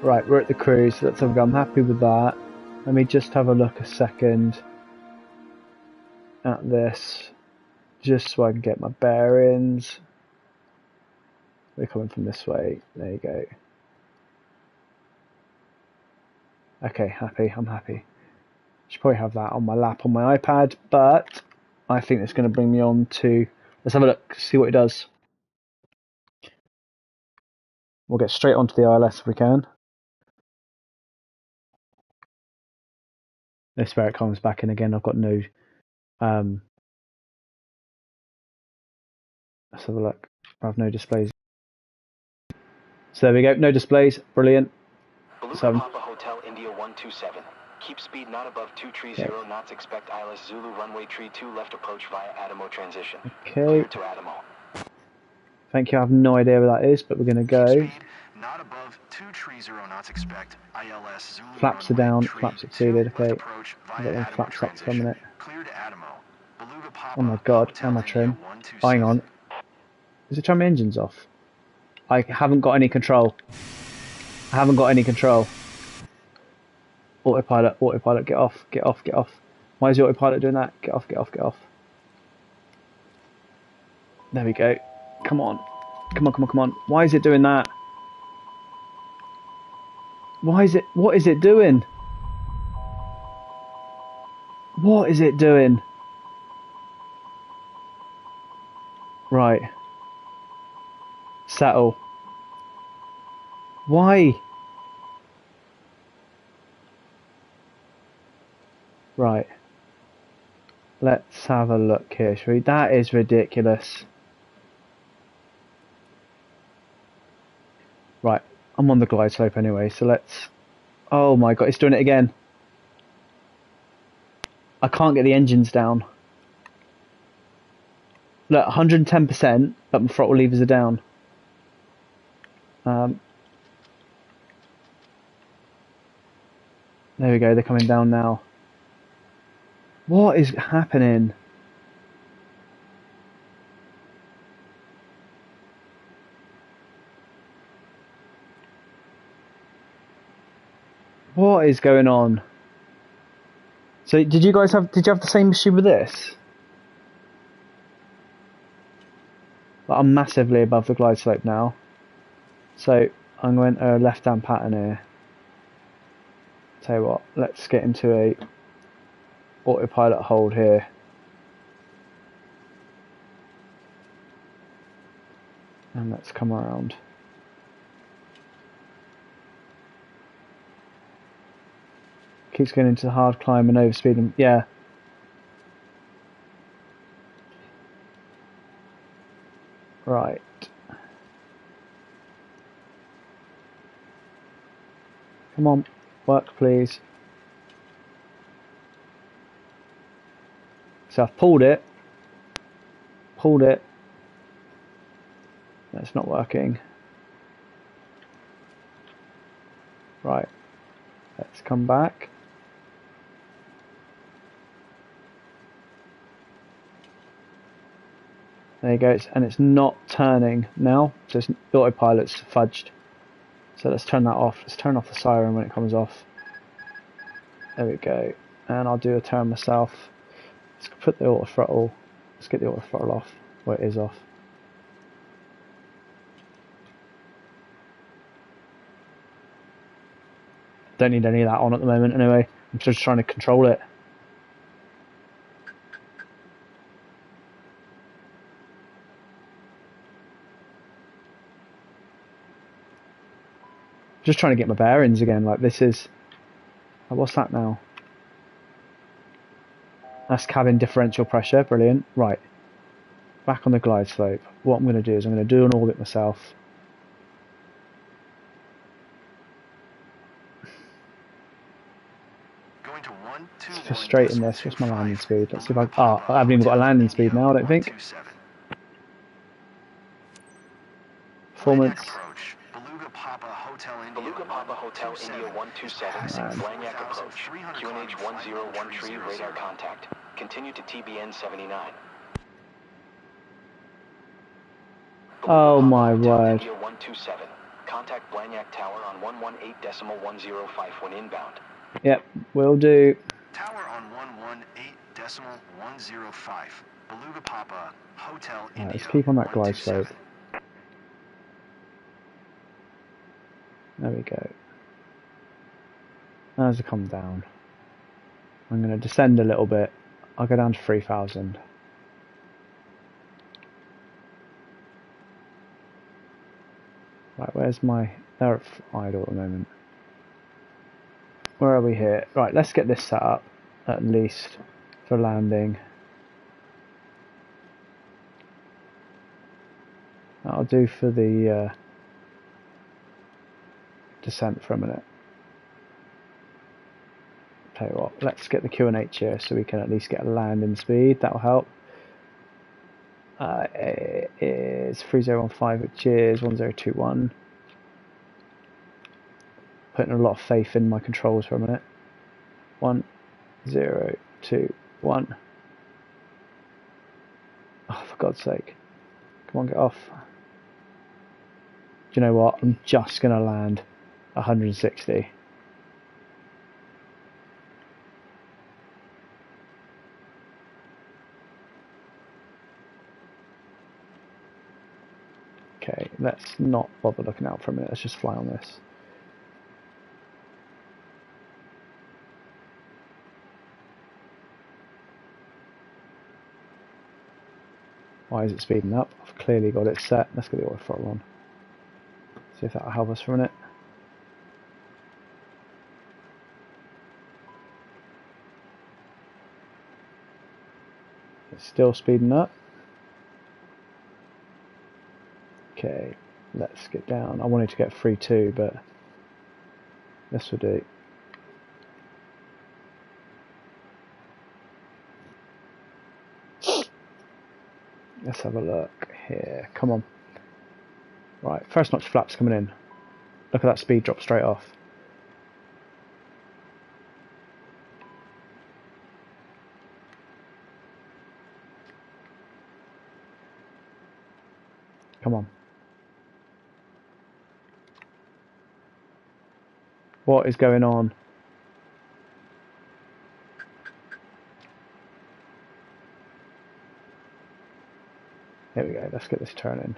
Right, we're at the cruise, so let's have a go. I'm happy with that. Let me just have a look a second at this, just so I can get my bearings. We're coming from this way. There you go. Okay, happy. I'm happy. Should probably have that on my lap on my iPad, but I think it's going to bring me on to. Let's have a look, see what it does. We'll get straight onto the ILS if we can. This where it comes back in again. I've got no. Let's have a look. I have no displays. So there we go. No displays. Brilliant. Beluga Papa Hotel India 127. Keep speed not above 230 knots. Expect ILS Zulu runway 32 left approach via Adamo transition. Okay. Clear to Adamo. Thank you. I have no idea where that is, but we're going to go. Speed not above 230 knots. Expect ILS Zulu flaps are down. Flaps exceeded. Okay. I've got them flaps up for a minute. Clear to Adamo. Beluga Papa Oh my god. How am I trim? Hang on. Is it turn my engines off? I haven't got any control. I haven't got any control. Autopilot, autopilot, get off, get off, get off. Why is the autopilot doing that? Get off, get off, get off. There we go. Come on. Come on, come on, come on. Why is it doing that? Why is it, what is it doing? What is it doing? Right. Settle. Why? Right. Let's have a look here, shall we? That is ridiculous. Right. I'm on the glide slope anyway, so let's... Oh my god, it's doing it again. I can't get the engines down. Look, 110%, but my throttle levers are down. There we go, they're coming down now. What is happening? What is going on? So did you have the same issue with this? Like, I'm massively above the glide slope now. So I'm going to left hand pattern here. Tell you what, let's get into a autopilot hold here. And let's come around. Keeps going into the hard climb and overspeeding. Yeah. Right. Come on, work please. So I've pulled it. That's not working. Right. Let's come back. There you go, and it's not turning now, so the autopilot's fudged. So let's turn that off. Let's turn off the siren when it comes off. There we go. And I'll do a turn myself. Let's put the auto throttle. Let's get the auto throttle off. Well, it is off. Don't need any of that on at the moment anyway. I'm just trying to control it. Just trying to get my bearings again. Like, this is... what's that now? That's cabin differential pressure. Brilliant. Right. Back on the glide slope. What I'm going to do is I'm going to do an orbit myself. It's frustrating this. What's my landing speed? Let's see if I haven't even got a landing speed now, I don't think. Performance. Beluga Papa Hotel India 127, Blagnac approach. QNH 1013 radar contact. Continue to TBN 79. Oh my word. India 127. Contact Blagnac Tower on 118.105 when inbound. Yep, will do. Tower on 118.105. Beluga Papa Hotel India. Right, let's keep on that glide slope. There we go. As I come down, I'm going to descend a little bit. I'll go down to 3,000. Right, where's my... They're at idle at the moment. Where are we here? Right, let's get this set up, at least, for landing. That'll do for the descent for a minute. Tell you what, let's get the QNH here so we can at least get a landing speed. That'll help. It is 3015, which is 1021. Putting a lot of faith in my controls for a minute. 1021. Oh, for God's sake. Come on, get off. Do you know what? I'm just going to land 160. Okay, let's not bother looking out for a minute. Let's just fly on this. Why is it speeding up? I've clearly got it set. Let's get the auto throttle on. See if that'll help us for a minute. It's still speeding up. Okay, let's get down. I wanted to get 3.2, but this will do. Let's have a look here. Come on. Right, first notch flaps coming in. Look at that speed drop straight off. Come on. What is going on? Here we go, let's get this turning.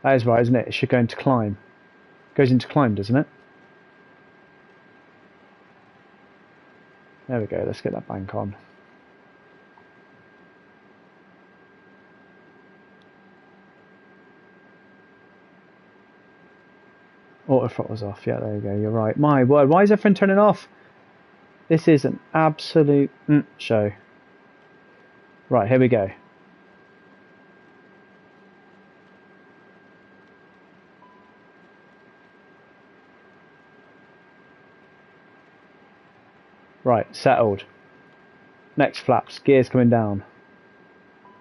That is right, isn't it? It should go into climb. It goes into climb, doesn't it? There we go, let's get that bank on. Auto throttle's off, yeah, there you go, you're right. My word, why is everything turning off? This is an absolute show. Right, here we go. Right, settled. Next flaps, gears coming down.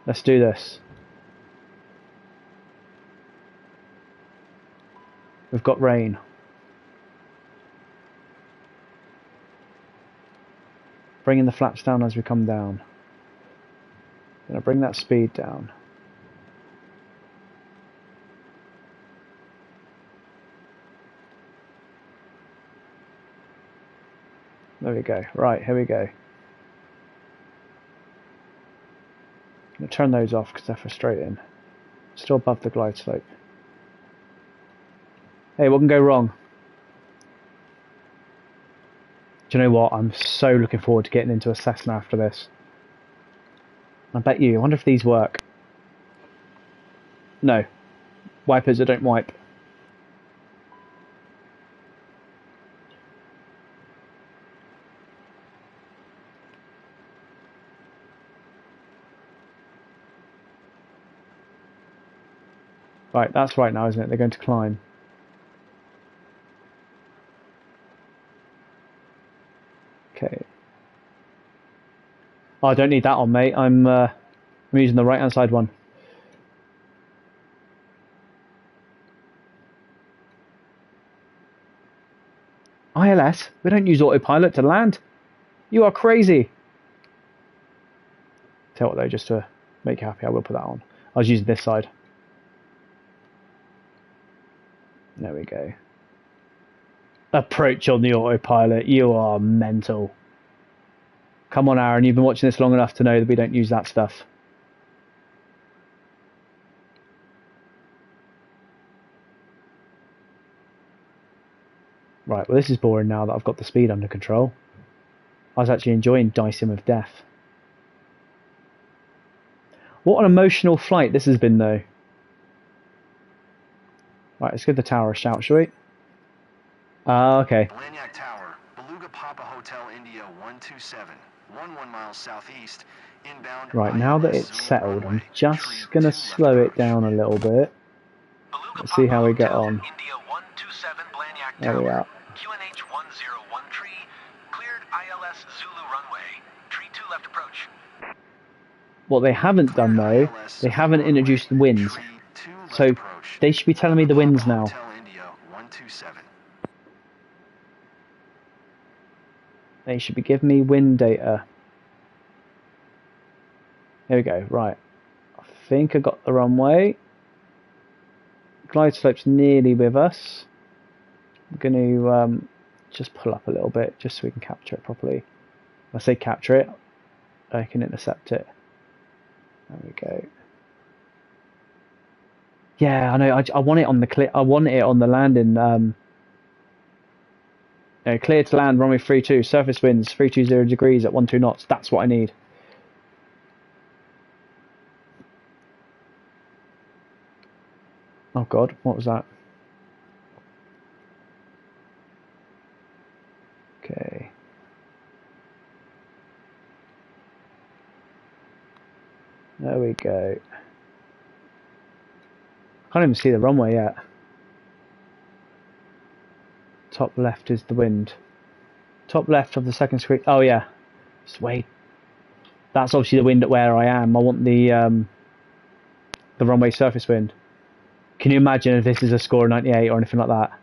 Let's do this. We've got rain. Bringing the flaps down as we come down. Gonna bring that speed down. There we go. Right, here we go. I'm going to turn those off because they're frustrating. Still above the glide slope. Hey, what can go wrong? Do you know what? I'm so looking forward to getting into a Cessna after this. I bet you. I wonder if these work. No. Wipers that don't wipe. Right, that's right now, isn't it? They're going to climb. Okay. Oh, I don't need that on, mate. I'm using the right-hand side one. ILS? We don't use autopilot to land. You are crazy. Tell you what though, just to make you happy, I will put that on. I was using this side. There we go. Approach on the autopilot. You are mental. Come on, Aaron. You've been watching this long enough to know that we don't use that stuff. Right, well this is boring now that I've got the speed under control. I was actually enjoying dicing with death. What an emotional flight this has been though. Right, let's give the tower a shout, shall we? Okay. Blagnac Tower, Beluga Papa Hotel India 127, 11 miles southeast, inbound. Right, now that it's settled, I'm just going to slow it down a little bit. Let's see how we get on. There we are. QNH 101 cleared ILS Zulu runway, tree 2 left approach. What they haven't done though, they haven't introduced the winds. So they should be telling me the winds now. They should be giving me wind data. Here we go, right. I think I got the runway. Glide slope's nearly with us. I'm going to just pull up a little bit just so we can capture it properly. When I say capture it, I can intercept it. There we go. Yeah, I know. I want it on the I want it on the landing. Clear to land, runway 32, surface winds 320 degrees at 12 knots. That's what I need. Oh God, what was that? Okay. There we go. Can't even see the runway yet. Top left is the wind. Top left of the second screen. Oh yeah. Just wait. That's obviously the wind at where I am. I want the runway surface wind. Can you imagine if this is a score of 98 or anything like that?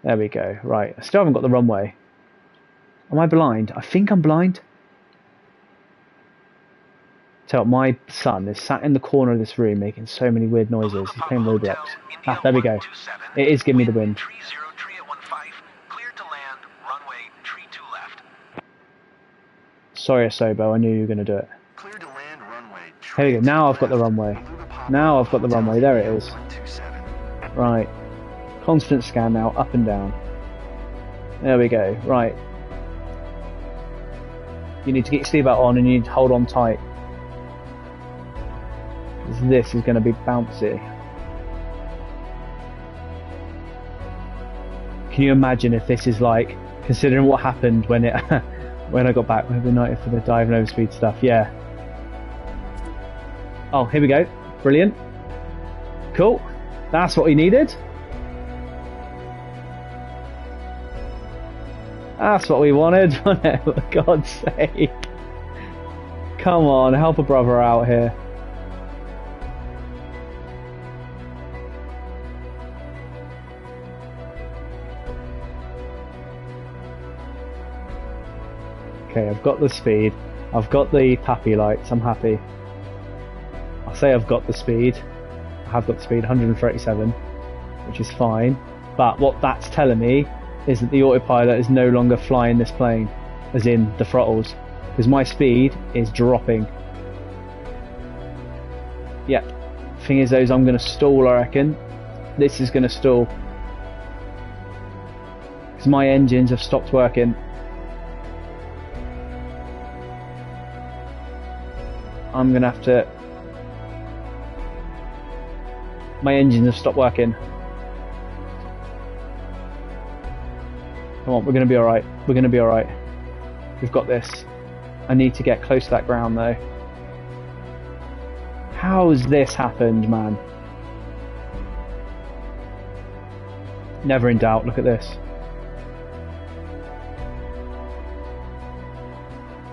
There we go. Right. I still haven't got the runway. Am I blind? I think I'm blind. Tell my son is sat in the corner of this room making so many weird noises. He's playing Roblox. Ah, there we go. It is giving me the wind. Sorry, Asobo, I knew you were going to do it. Clear to land runway. Here we go, now I've got the runway. Now I've got the runway, there it is. Right. Constant scan now, up and down. There we go, right. You need to get your seatbelt on and you need to hold on tight. This is going to be bouncy. Can you imagine if this is like, considering what happened when it, when I got back with the night for the dive and overspeed stuff? Yeah. Oh, here we go. Brilliant. Cool. That's what we needed. That's what we wanted, wasn't it? For God's sake. Come on, help a brother out here. Okay, I've got the speed. I've got the pappy lights. I'm happy. I'll say I've got the speed. I have got the speed, 137, which is fine. But what that's telling me is that the autopilot is no longer flying this plane, as in the throttles, because my speed is dropping. Yep. Thing is, though, is I'm going to stall, I reckon. This is going to stall. Because my engines have stopped working. I'm going to have to... My engines have stopped working. Come on, we're going to be alright. We're going to be alright. We've got this. I need to get close to that ground, though. How's this happened, man? Never in doubt, look at this.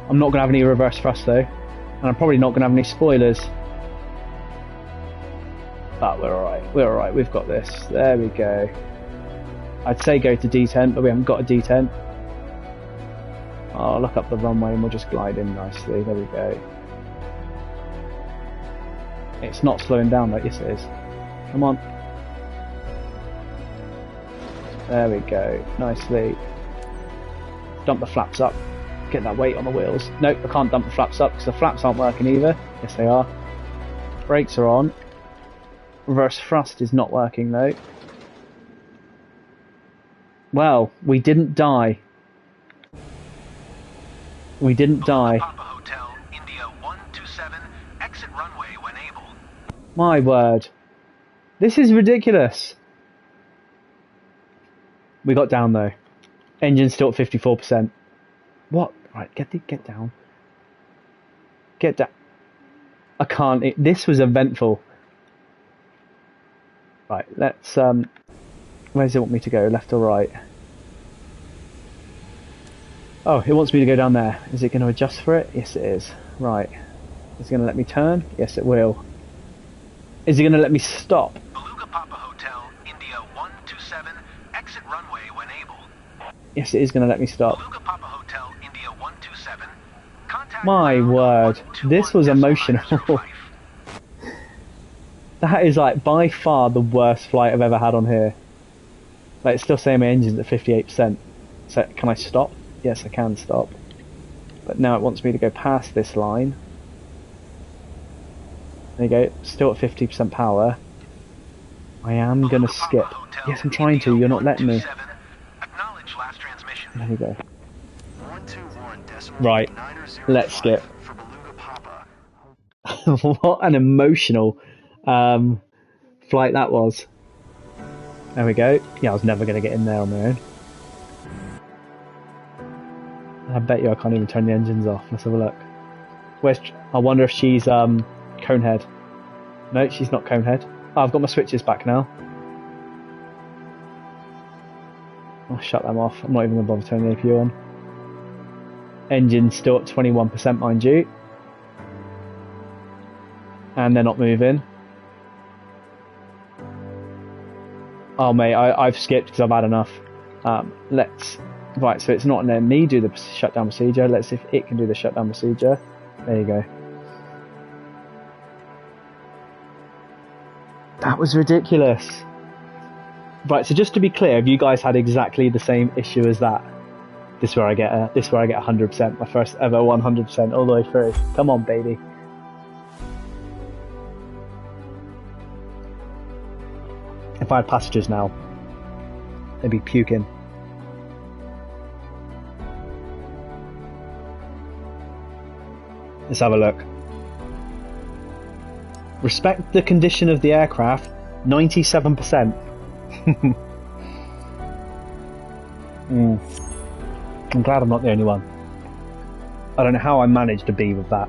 I'm not going to have any reverse thrust, though. And I'm probably not going to have any spoilers. But we're alright. We're alright. We've got this. There we go. I'd say go to D10, but we haven't got a D10. I'll look up the runway and we'll just glide in nicely. There we go. It's not slowing down though. Yes, it is. Come on. There we go. Nicely. Dump the flaps up. Get that weight on the wheels. Nope, I can't dump the flaps up because the flaps aren't working either. Yes, they are. Brakes are on. Reverse thrust is not working though. Well, we didn't die. We didn't die. Papa Hotel, India 127, exit runway when able. My word. This is ridiculous. We got down though. Engine's still at 54%. What? Right, get down. Get down. I can't. This was eventful. Right, let's where does it want me to go? Left or right? Oh, it wants me to go down there. Is it going to adjust for it? Yes, it is. Right. Is it going to let me turn? Yes, it will. Is it going to let me stop? Beluga Papa Hotel, India 127, exit runway when able. Yes, it is going to let me stop. Beluga Papa Hotel, India 127. Contact My word. This was emotional. That is like by far the worst flight I've ever had on here. Like, it's still saying my engine's at 58%. So can I stop? Yes, I can stop. But now it wants me to go past this line. There you go, still at 50% power. I am going to skip. Yes, I'm trying to, you're not letting me. There we go. Right, let's skip. What an emotional flight that was. There we go. Yeah, I was never going to get in there on my own. I bet you I can't even turn the engines off. Let's have a look. I wonder if she's Conehead. No, she's not Conehead. Oh, I've got my switches back now. I'll shut them off. I'm not even going to bother turning the APU on. Engine's still at 21%, mind you. And they're not moving. Oh mate, I've skipped because I've had enough. Right, so it's not letting me do the shutdown procedure. Let's see if it can do the shutdown procedure. There you go. That was ridiculous. Right, so just to be clear, have you guys had exactly the same issue as that? This is where I get 100%. My first ever 100% all the way through. Come on, baby. If I had passengers now, they'd be puking. Let's have a look. Respect the condition of the aircraft, 97%. I'm glad I'm not the only one. I don't know how I managed to be with that.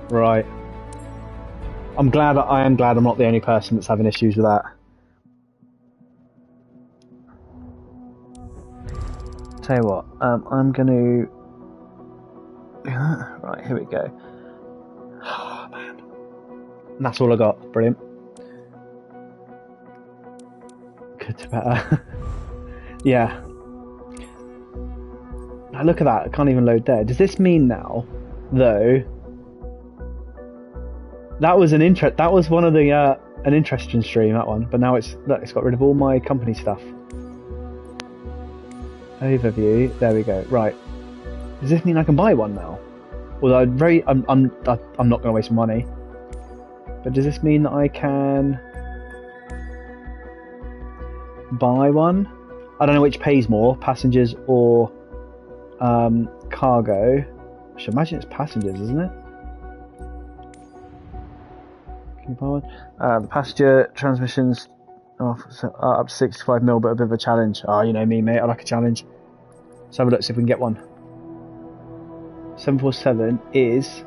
Right. I am glad I'm not the only person that's having issues with that. Tell you what, I'm gonna... Right, here we go. Oh, man. And that's all I got. Brilliant. Good to better. Yeah. Now look at that, I can't even load there. Does this mean now, though... That was one of the an interesting stream, that one, but now it's got rid of all my company stuff. Overview, there we go. Right, does this mean I can buy one now? Although I'm not going to waste money. But does this mean that I can buy one? I don't know which pays more, passengers or cargo. I should imagine it's passengers, isn't it? Can you buy one? The passenger transmissions up to 65 mil, but a bit of a challenge. Oh, you know me, mate. I like a challenge. Let's have a look, see if we can get one. 747 is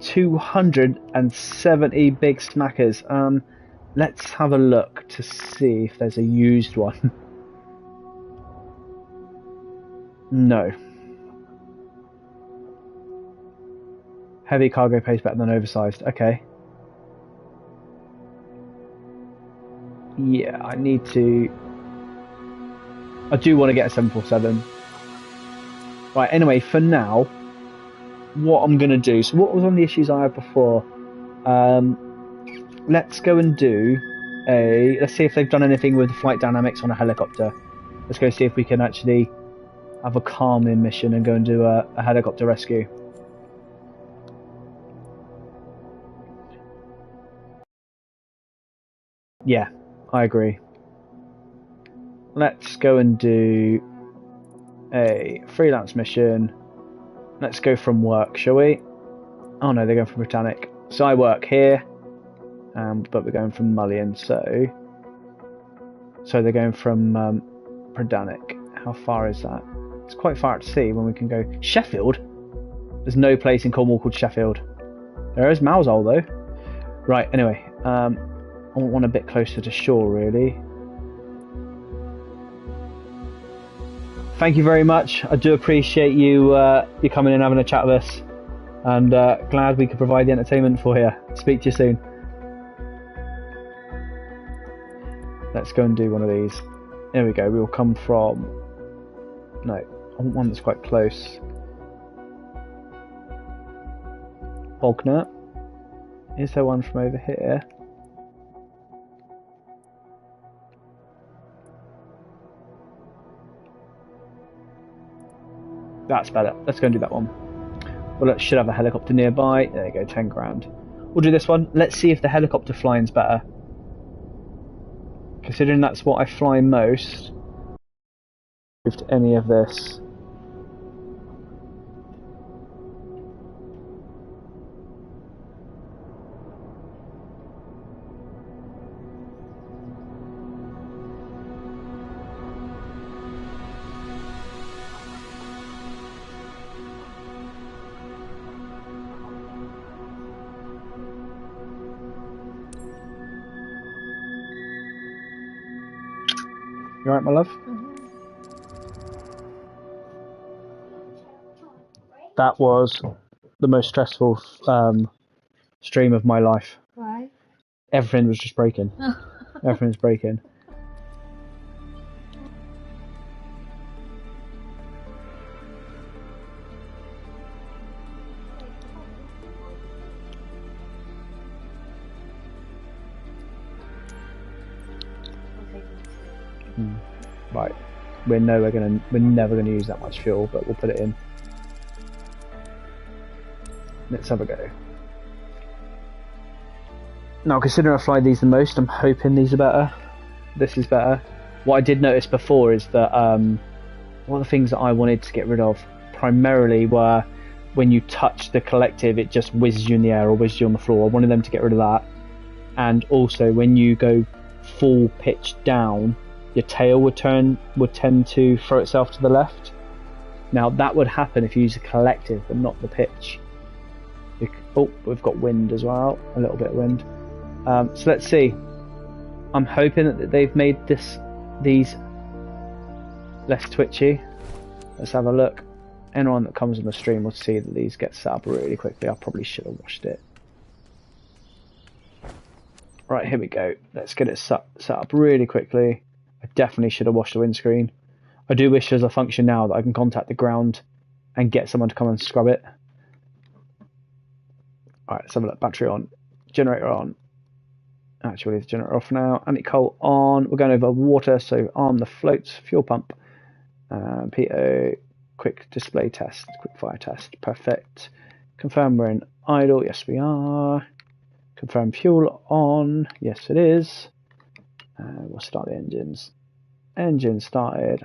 270 big smackers. Let's have a look to see if there's a used one. No. Heavy cargo pays better than oversized. Okay. Yeah, I do want to get a 747. Right, anyway, for now, what I'm going to do... So what was on the issues I had before? Let's go and do a... Let's see if they've done anything with the flight dynamics on a helicopter. Let's go see if we can actually have a calming mission and go and do a helicopter rescue. Yeah, I agree. Let's go and do a freelance mission. Let's go from work, shall we? Oh no, they're going from Britannic. So I work here, but we're going from Mullion, so they're going from Britannic. How far is that? It's quite far at sea when we can go... Sheffield? There's no place in Cornwall called Sheffield. There is Mousehole though. Right, anyway, I want one a bit closer to shore, really. Thank you very much. I do appreciate you coming in and having a chat with us, and glad we could provide the entertainment for you. Speak to you soon. Let's go and do one of these. There we go. We will come from... No, I want one that's quite close. Bognor. Is there one from over here? That's better. Let's go and do that one. Well, it should have a helicopter nearby. There you go, 10 grand. We'll do this one. Let's see if the helicopter flying's better. Considering that's what I fly most. Moved any of this. You alright, my love? Mm-hmm. That was the most stressful stream of my life. Why? Everything was just breaking. Everything's breaking. Right, we're never gonna use that much fuel, but we'll put it in. Let's have a go. Now, considering I fly these the most, I'm hoping these are better. This is better. What I did notice before is that one of the things that I wanted to get rid of primarily were when you touch the collective, it just whizzes you in the air or whizzes you on the floor. I wanted them to get rid of that. And also, when you go full pitch down, your tail would tend to throw itself to the left. Now, that would happen if you use the collective, but not the pitch. Oh, we've got wind as well, a little bit of wind. So let's see. I'm hoping that they've made these less twitchy. Let's have a look. Anyone that comes on the stream will see that these get set up really quickly. I probably should have washed it. Right, here we go. Let's get it set up really quickly. I definitely should have washed the windscreen. I do wish there's a function now that I can contact the ground and get someone to come and scrub it. Alright, let's have a look. Battery on. Generator on. Actually, leave the generator off now. Anti-coal on. We're going over water, so arm the floats. Fuel pump. PO. Quick display test. Quick fire test. Perfect. Confirm we're in idle. Yes, we are. Confirm fuel on. Yes, it is. We'll start the engines. Engine started.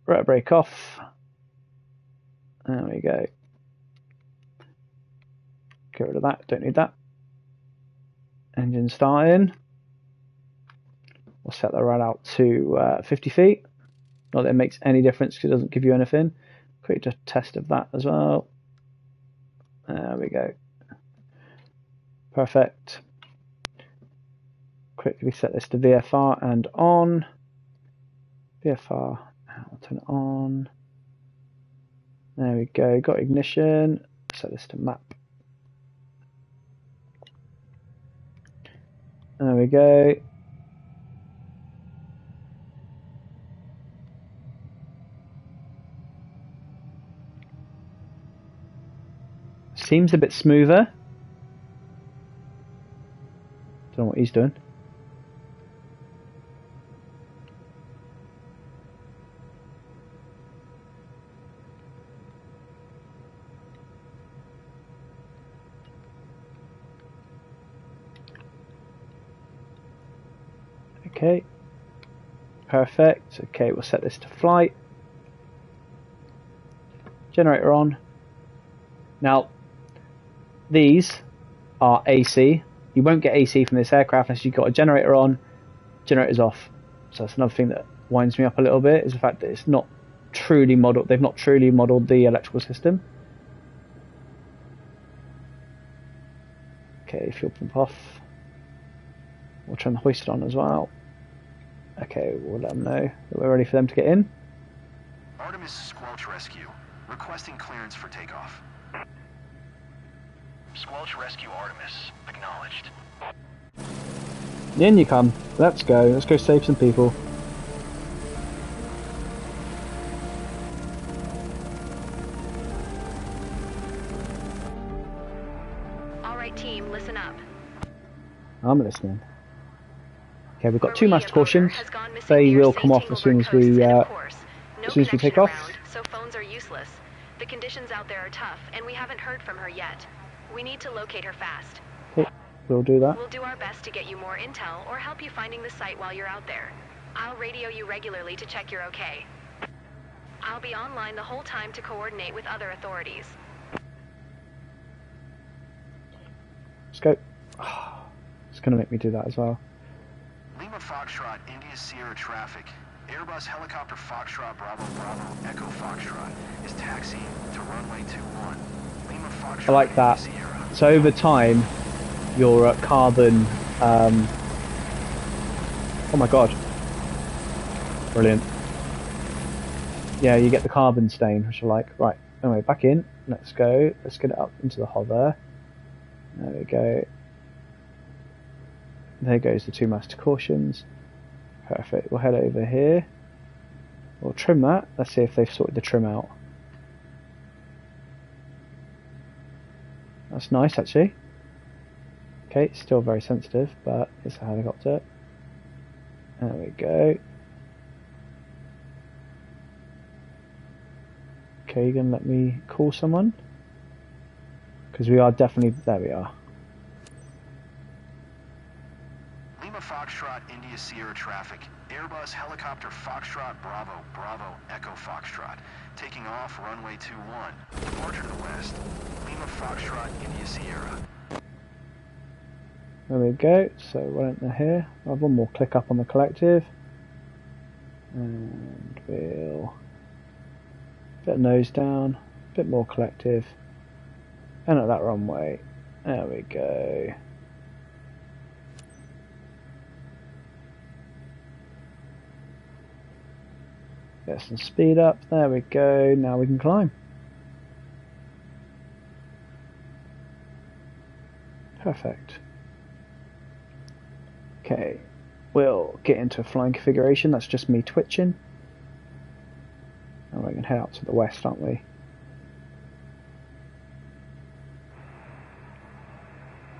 Rotor brake off. There we go. Get rid of that. Don't need that. Engine starting. We'll set the run out to 50 feet. Not that it makes any difference because it doesn't give you anything. Quick test of that as well. There we go. Perfect. Quickly set this to VFR and on. VFR. I'll turn it on. There we go. Got ignition. Set this to map. There we go. Seems a bit smoother. Don't know what he's doing. Okay. Perfect. Okay, we'll set this to flight. Generator on. Now, these are AC. You won't get AC from this aircraft unless you've got a generator on, generator's off. So that's another thing that winds me up a little bit, is the fact that it's not truly modelled. They've not truly modelled the electrical system. Okay, fuel pump off. We'll turn the hoist on as well. Okay, we'll let them know that we're ready for them to get in. Artemis Squelch Rescue, requesting clearance for takeoff. Squelch Rescue Artemis, acknowledged. In you come. Let's go. Let's go save some people. Alright team, listen up. I'm listening. Okay, we've got two master cautions. They will come off as soon as we take off. So phones are useless. The conditions out there are tough, and we haven't heard from her yet. We need to locate her fast. Okay, we'll do that. We'll do our best to get you more intel or help you finding the site while you're out there. I'll radio you regularly to check you're okay. I'll be online the whole time to coordinate with other authorities. Let's go. It's going to make me do that as well. Lima Foxtrot, India Sierra traffic. Airbus helicopter Foxtrot Bravo Bravo Echo Foxtrot is taxiing to runway 21. Lima Foxtrot, I like that. Sierra. So over time, your carbon... oh my god. Brilliant. Yeah, you get the carbon stain, which I like. Right, anyway, back in. Let's go. Let's get it up into the hover. There we go. There goes the two master cautions. Perfect. We'll head over here. We'll trim that. Let's see if they've sorted the trim out. That's nice, actually. Okay, it's still very sensitive, but it's a helicopter. There we go. Okay, you gonna let me call someone? Because we are definitely... There we are. Lima Foxtrot, India Sierra traffic. Airbus helicopter Foxtrot Bravo, Bravo, Echo Foxtrot. Taking off runway 21. Departure to the west. Lima Foxtrot, India Sierra. There we go. So why don't they here? I'll have one more click up on the collective. And we'll... Bit of nose down. Bit more collective. And at that runway. There we go. Get some speed up. There we go. Now we can climb. Perfect. Okay. We'll get into a flying configuration. That's just me twitching. And we're going to head out to the west, aren't we?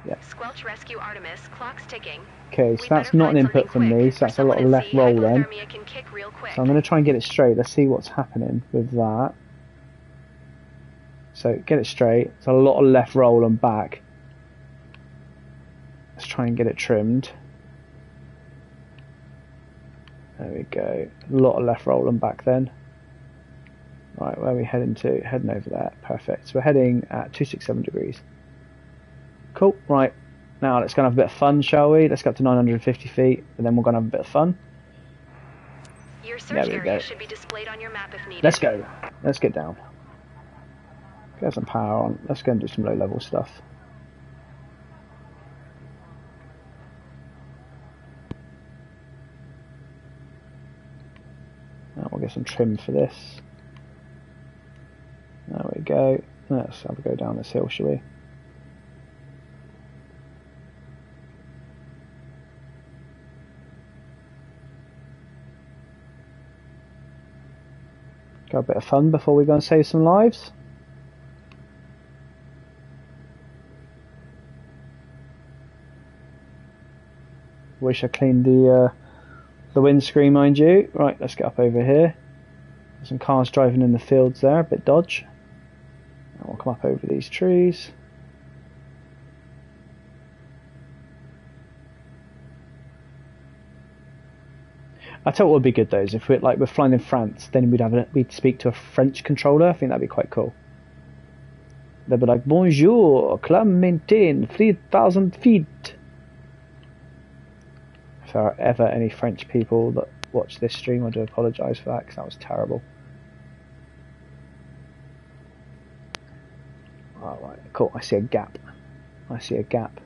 Yeah. Squelch Rescue Artemis, clock's ticking. Okay, so that's not an input from me, so that's a lot of left roll then. So I'm going to try and get it straight. Let's see what's happening with that. So get it straight. It's a lot of left roll and back. Let's try and get it trimmed. There we go. A lot of left roll and back then. Right, where are we heading to? Heading over there. Perfect. So we're heading at 267 degrees. Cool. Right. Now let's go and have a bit of fun, shall we? Let's go up to 950 feet, and then we're going to have a bit of fun. Your search area should be displayed on your map if needed. Let's go. Let's get down. Get some power on. Let's go and do some low-level stuff. Now we'll get some trim for this. There we go. Let's have a go down this hill, shall we? Got a bit of fun before we go and save some lives. Wish I cleaned the windscreen, mind you. Right, let's get up over here. There's some cars driving in the fields there, a bit dodge. And we'll come up over these trees. I tell you what would be good though is if we're flying in France, then we'd speak to a French controller. I think that'd be quite cool. They'd be like, "Bonjour, Clementine, 3,000 feet." If there are ever any French people that watch this stream, I do apologise for that because that was terrible. Alright, cool. I see a gap. I see a gap.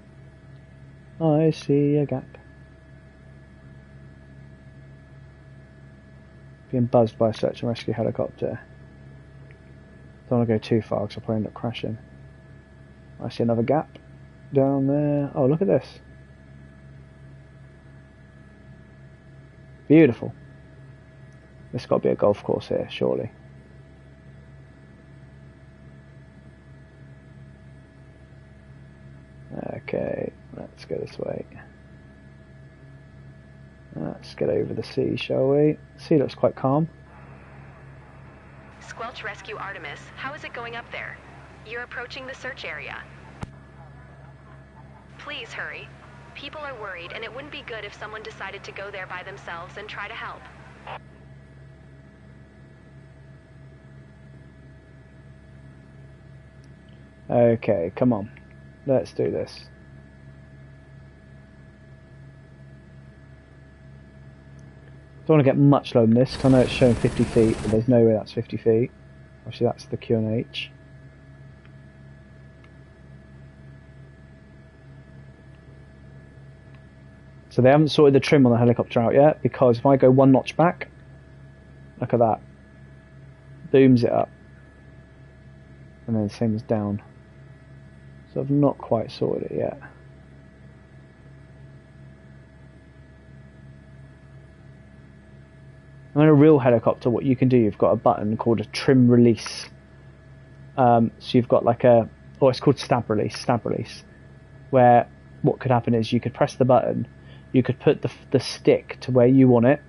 I see a gap. Being buzzed by a search and rescue helicopter. Don't want to go too far because I'll probably end up crashing. I see another gap down there. Oh, look at this. Beautiful. There's got to be a golf course here, surely. Okay, let's go this way. Let's get over the sea, shall we? The sea looks quite calm. Squelch Rescue Artemis, how is it going up there? You're approaching the search area. Please hurry. People are worried, and it wouldn't be good if someone decided to go there by themselves and try to help. Okay, come on. Let's do this. Don't want to get much lower than this, because I know it's showing 50 feet, but there's no way that's 50 feet. Obviously that's the QNH. So they haven't sorted the trim on the helicopter out yet, because if I go one notch back, look at that. Booms it up. And then the same as down. So I've not quite sorted it yet. And in a real helicopter, what you can do, you've got a button called a trim release. So you've got like it's called stab release, where what could happen is you could press the button, you could put the stick to where you want it.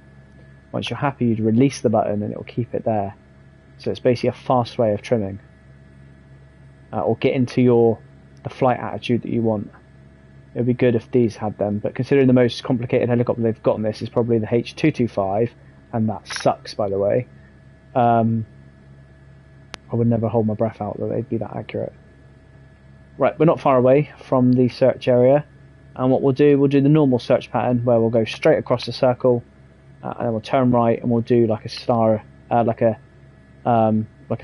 Once you're happy, you'd release the button and it'll keep it there. So it's basically a fast way of trimming. Or getting to the flight attitude that you want. It would be good if these had them, but considering the most complicated helicopter they've got on this is probably the H225, and that sucks, by the way. I would never hold my breath out that they'd be that accurate. Right, we're not far away from the search area, and what we'll do the normal search pattern where we'll go straight across the circle, and then we'll turn right, and we'll do like a star, like a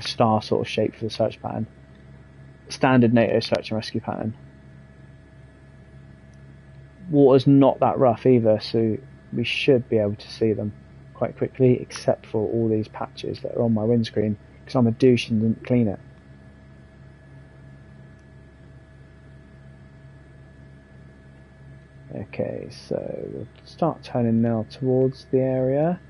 star sort of shape for the search pattern. Standard NATO search and rescue pattern. Water's not that rough either, so we should be able to see them quite quickly, except for all these patches that are on my windscreen, because I'm a douche and didn't clean it. Okay, so we'll start turning now towards the area.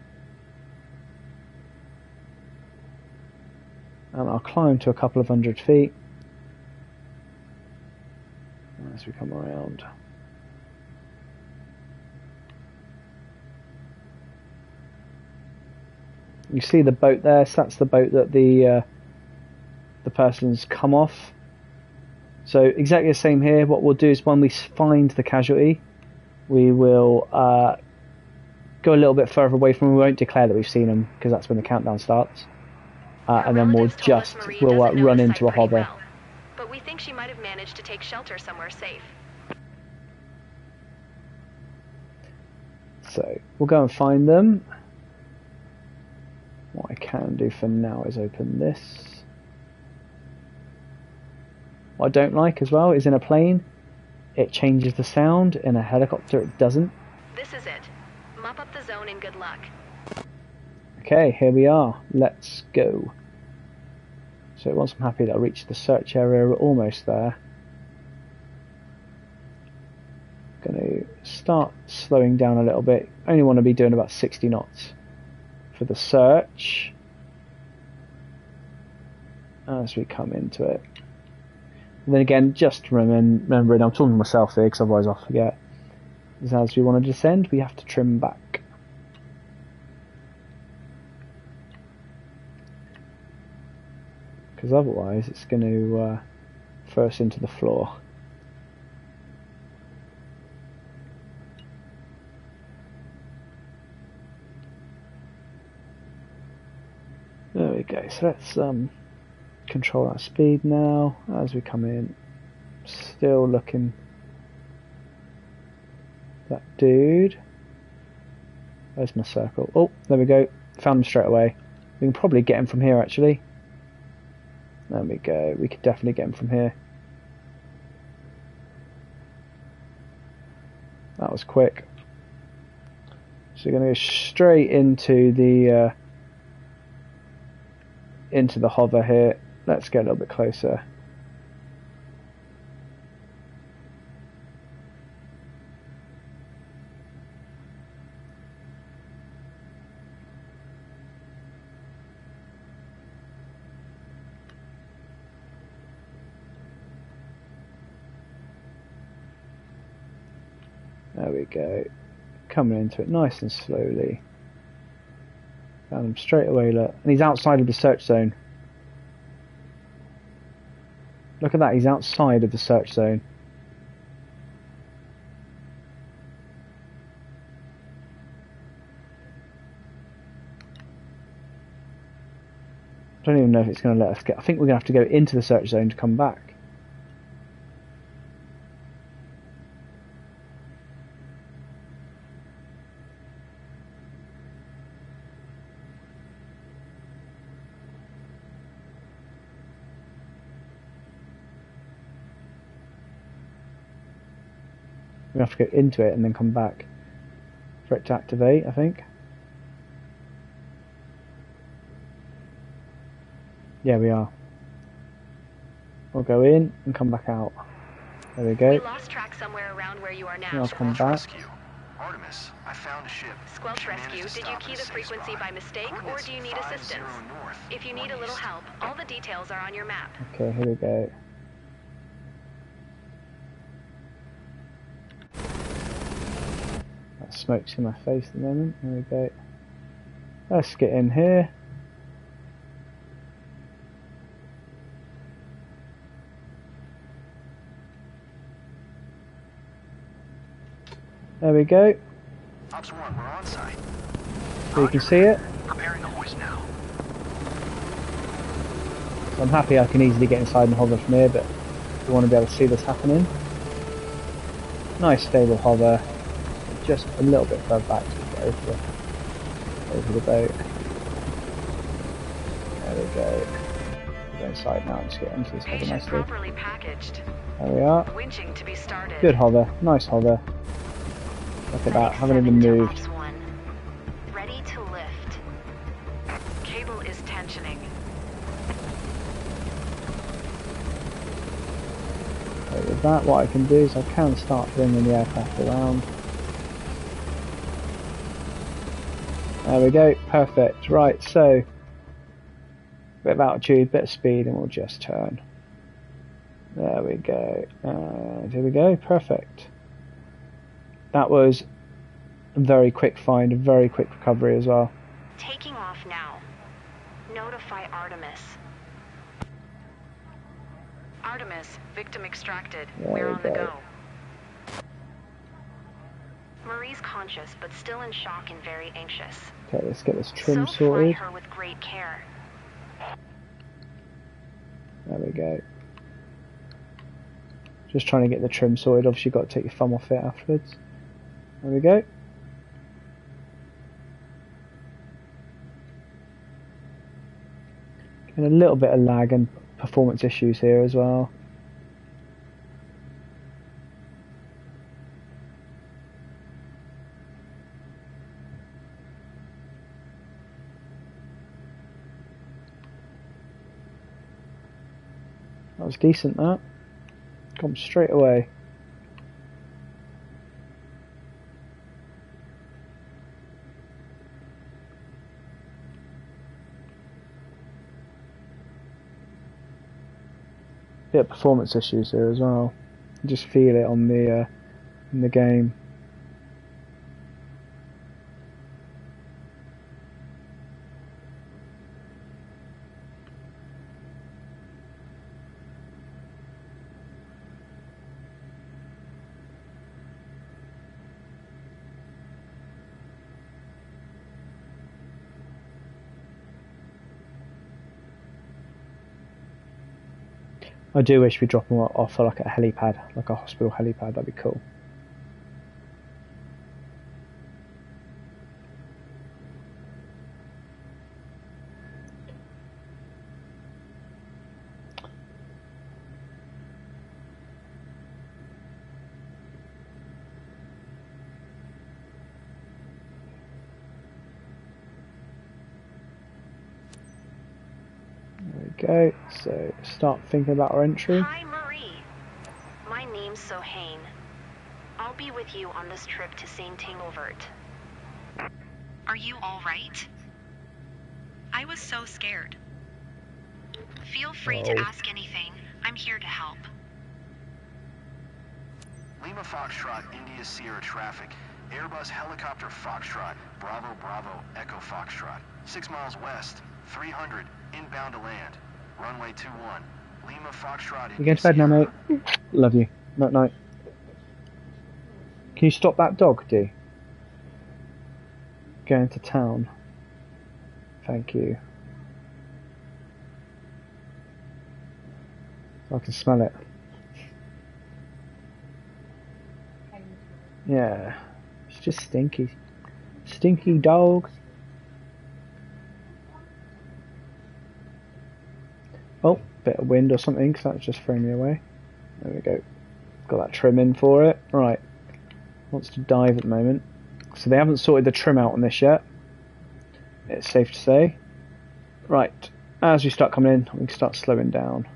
And I'll climb to a couple of 100 feet as we come around. You see the boat there, so that's the boat that the person's come off. So exactly the same here. What we'll do is when we find the casualty, we will go a little bit further away from them. We won't declare that we've seen them, because that's when the countdown starts. And then we'll run into a hover. Well, but we think she might have managed to take shelter somewhere safe. So we'll go and find them. What I can do for now is open this. What I don't like as well is in a plane, it changes the sound. In a helicopter, it doesn't. This is it. Mop up the zone and good luck. Okay, here we are. Let's go. So once I'm happy that I reached the search area, we're almost there. Going to start slowing down a little bit. Only want to be doing about 60 knots for the search as we come into it. And then again, just remembering, I'm talking to myself here because otherwise I'll forget, is as we want to descend, we have to trim back. Because otherwise it's going to throw us into the floor. There we go, so let's control our speed now as we come in. Still looking that dude. Where's my circle? Oh, there we go, found him straight away. We can probably get him from here actually. There we go, we could definitely get him from here. That was quick. So we're going to go straight into the hover here. Let's get a little bit closer. There we go. Coming into it nice and slowly. Found him straight away, look. And he's outside of the search zone. Look at that, he's outside of the search zone. I don't even know if it's going to let us get... I think we're going to have to go into the search zone to come back. We have to go into it and then come back for it to activate, I think. Yeah, we are. We'll go in and come back out. There we go. We lost track somewhere around where you are now. I'll come back. Rescue. Artemis, I found a ship. Squelch Rescue, did you key the frequency by mistake, or do you need assistance? If you need a little help, all the details are on your map. Okay, here we go. That smoke's in my face at the moment. There we go. Let's get in here. There we go. Ops 1, we're on site. So you can see it. Preparing the hoist now. So I'm happy I can easily get inside and hover from here, but we want to be able to see this happening. Nice stable hover. Just a little bit further back to get over the boat. There we go. Go inside now and just get into this hover nicely. Properly packaged. There we are. Winching to be started. Good hover. Nice hover. Look at that. Haven't even moved. Ready to lift. Cable is tensioning. Okay, with that, what I can do is I can start bringing the aircraft around. There we go. Perfect. Right, so bit of altitude, bit of speed, and we'll just turn. There we go. And here we go. Perfect. That was a very quick find, a very quick recovery as well. Taking off now. Notify Artemis. Artemis, victim extracted. We're on the go. Marie's conscious, but still in shock and very anxious. Okay, let's get this trim so sorted. fry her with great care. There we go. Just trying to get the trim sorted. Obviously, you've got to take your thumb off it afterwards. There we go. And a little bit of lag and performance issues here as well. That was decent, that. Come straight away. Bit of performance issues here as well. You just feel it on the in the game. I do wish we'd drop them off for like a helipad, like a hospital helipad. That'd be cool. Go, so start thinking about our entry. Hi, Marie. My name's Sohain. I'll be with you on this trip to St. Tinglevert. Are you all right? I was so scared. Feel free to ask anything. I'm here to help. Lima Foxtrot, India Sierra traffic. Airbus helicopter Foxtrot, Bravo Bravo, Echo Foxtrot. 6 miles west, 300, inbound to land. Runway 21. Lima Foxtrot. You going to bed now, mate? Love you. Night night. Can you stop that dog, D? Going to town. Thank you. I can smell it. Yeah. It's just stinky. Stinky dog. Oh, bit of wind or something, because that's just throwing me away. There we go. Got that trim in for it. Right. Wants to dive at the moment. So they haven't sorted the trim out on this yet. It's safe to say. Right. As we start coming in, we can start slowing down.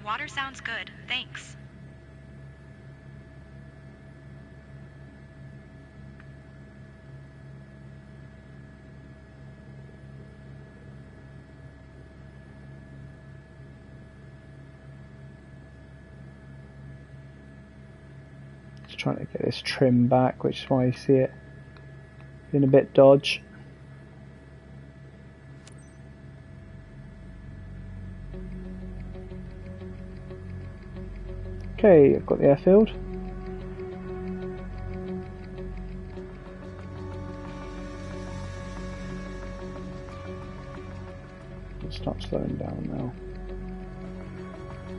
Water sounds good, thanks. Just trying to get this trim back, which is why you see it being a bit dodge. Okay, I've got the airfield. Let's start slowing down now.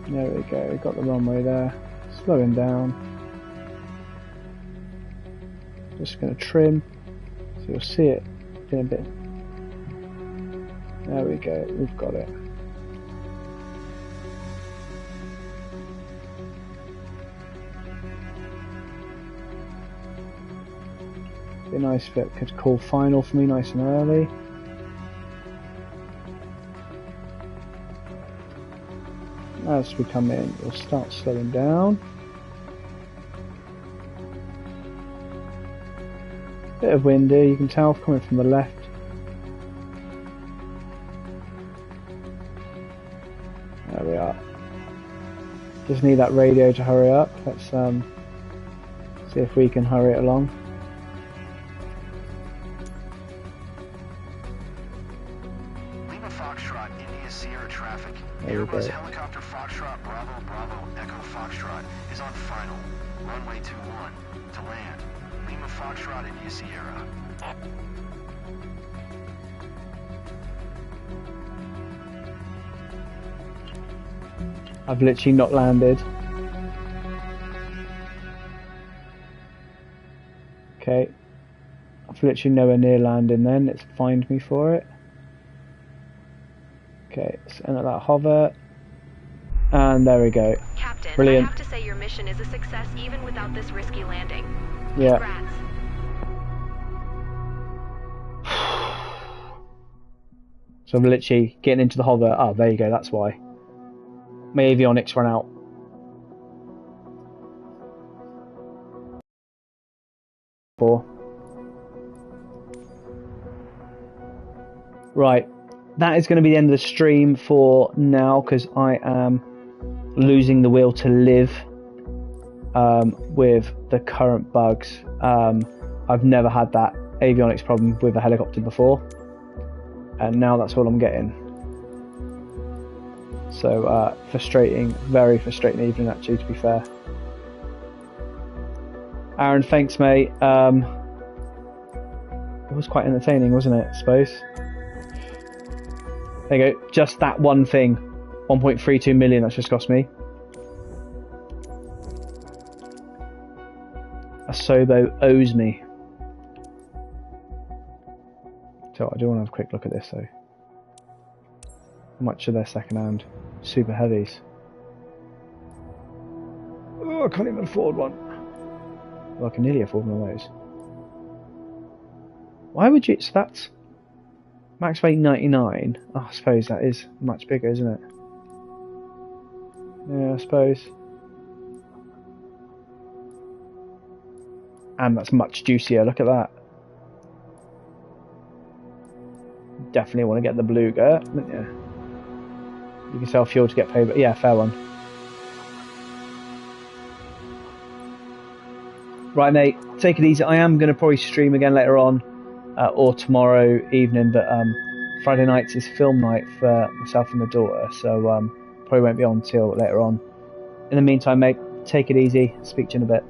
There we go, we've got the runway there. Slowing down. Just going to trim, so you'll see it in a bit. There we go, we've got it. Be nice if it could call final for me nice and early. As we come in, we'll start slowing down. Bit of windy, you can tell coming from the left. There we are. Just need that radio to hurry up. Let's see if we can hurry it along. Lima Foxtrot, India Sierra traffic. There we Airbus go. helicopter Foxtrot Bravo Bravo Echo Foxtrot is on final. Runway 21 to land. Lima Foxtrot, India Sierra. I've literally not landed. Okay. I've literally nowhere near landing then. Let's find me for it. Okay, let's enter that hover. And there we go. Captain, Brilliant. I have to say your mission is a success even without this risky landing. Yeah. Congrats. So I'm literally getting into the hover. Oh, there you go, that's why. My avionics run out. Right, that is going to be the end of the stream for now because I am losing the will to live with the current bugs. I've never had that avionics problem with a helicopter before, and now that's all I'm getting. So frustrating, very frustrating evening actually, to be fair. Aaron, thanks mate. It was quite entertaining, wasn't it, I suppose? There you go, just that one thing. 1.32 million that's just cost me. Asobo owes me. So I do want to have a quick look at this though. How much are their second hand super heavies? Oh, I can't even afford one. Well, I can nearly afford one of those. Why would you? So that's max weight 99. Oh, I suppose that is much bigger, isn't it? Yeah, I suppose. And that's much juicier. Look at that. Definitely want to get the Beluga, don't you? You can sell fuel to get paid, but yeah, fair one. Right, mate, take it easy. I am going to probably stream again later on, or tomorrow evening, but Friday nights is film night for myself and the daughter, so probably won't be on till later on. In the meantime, mate, take it easy. Speak to you in a bit.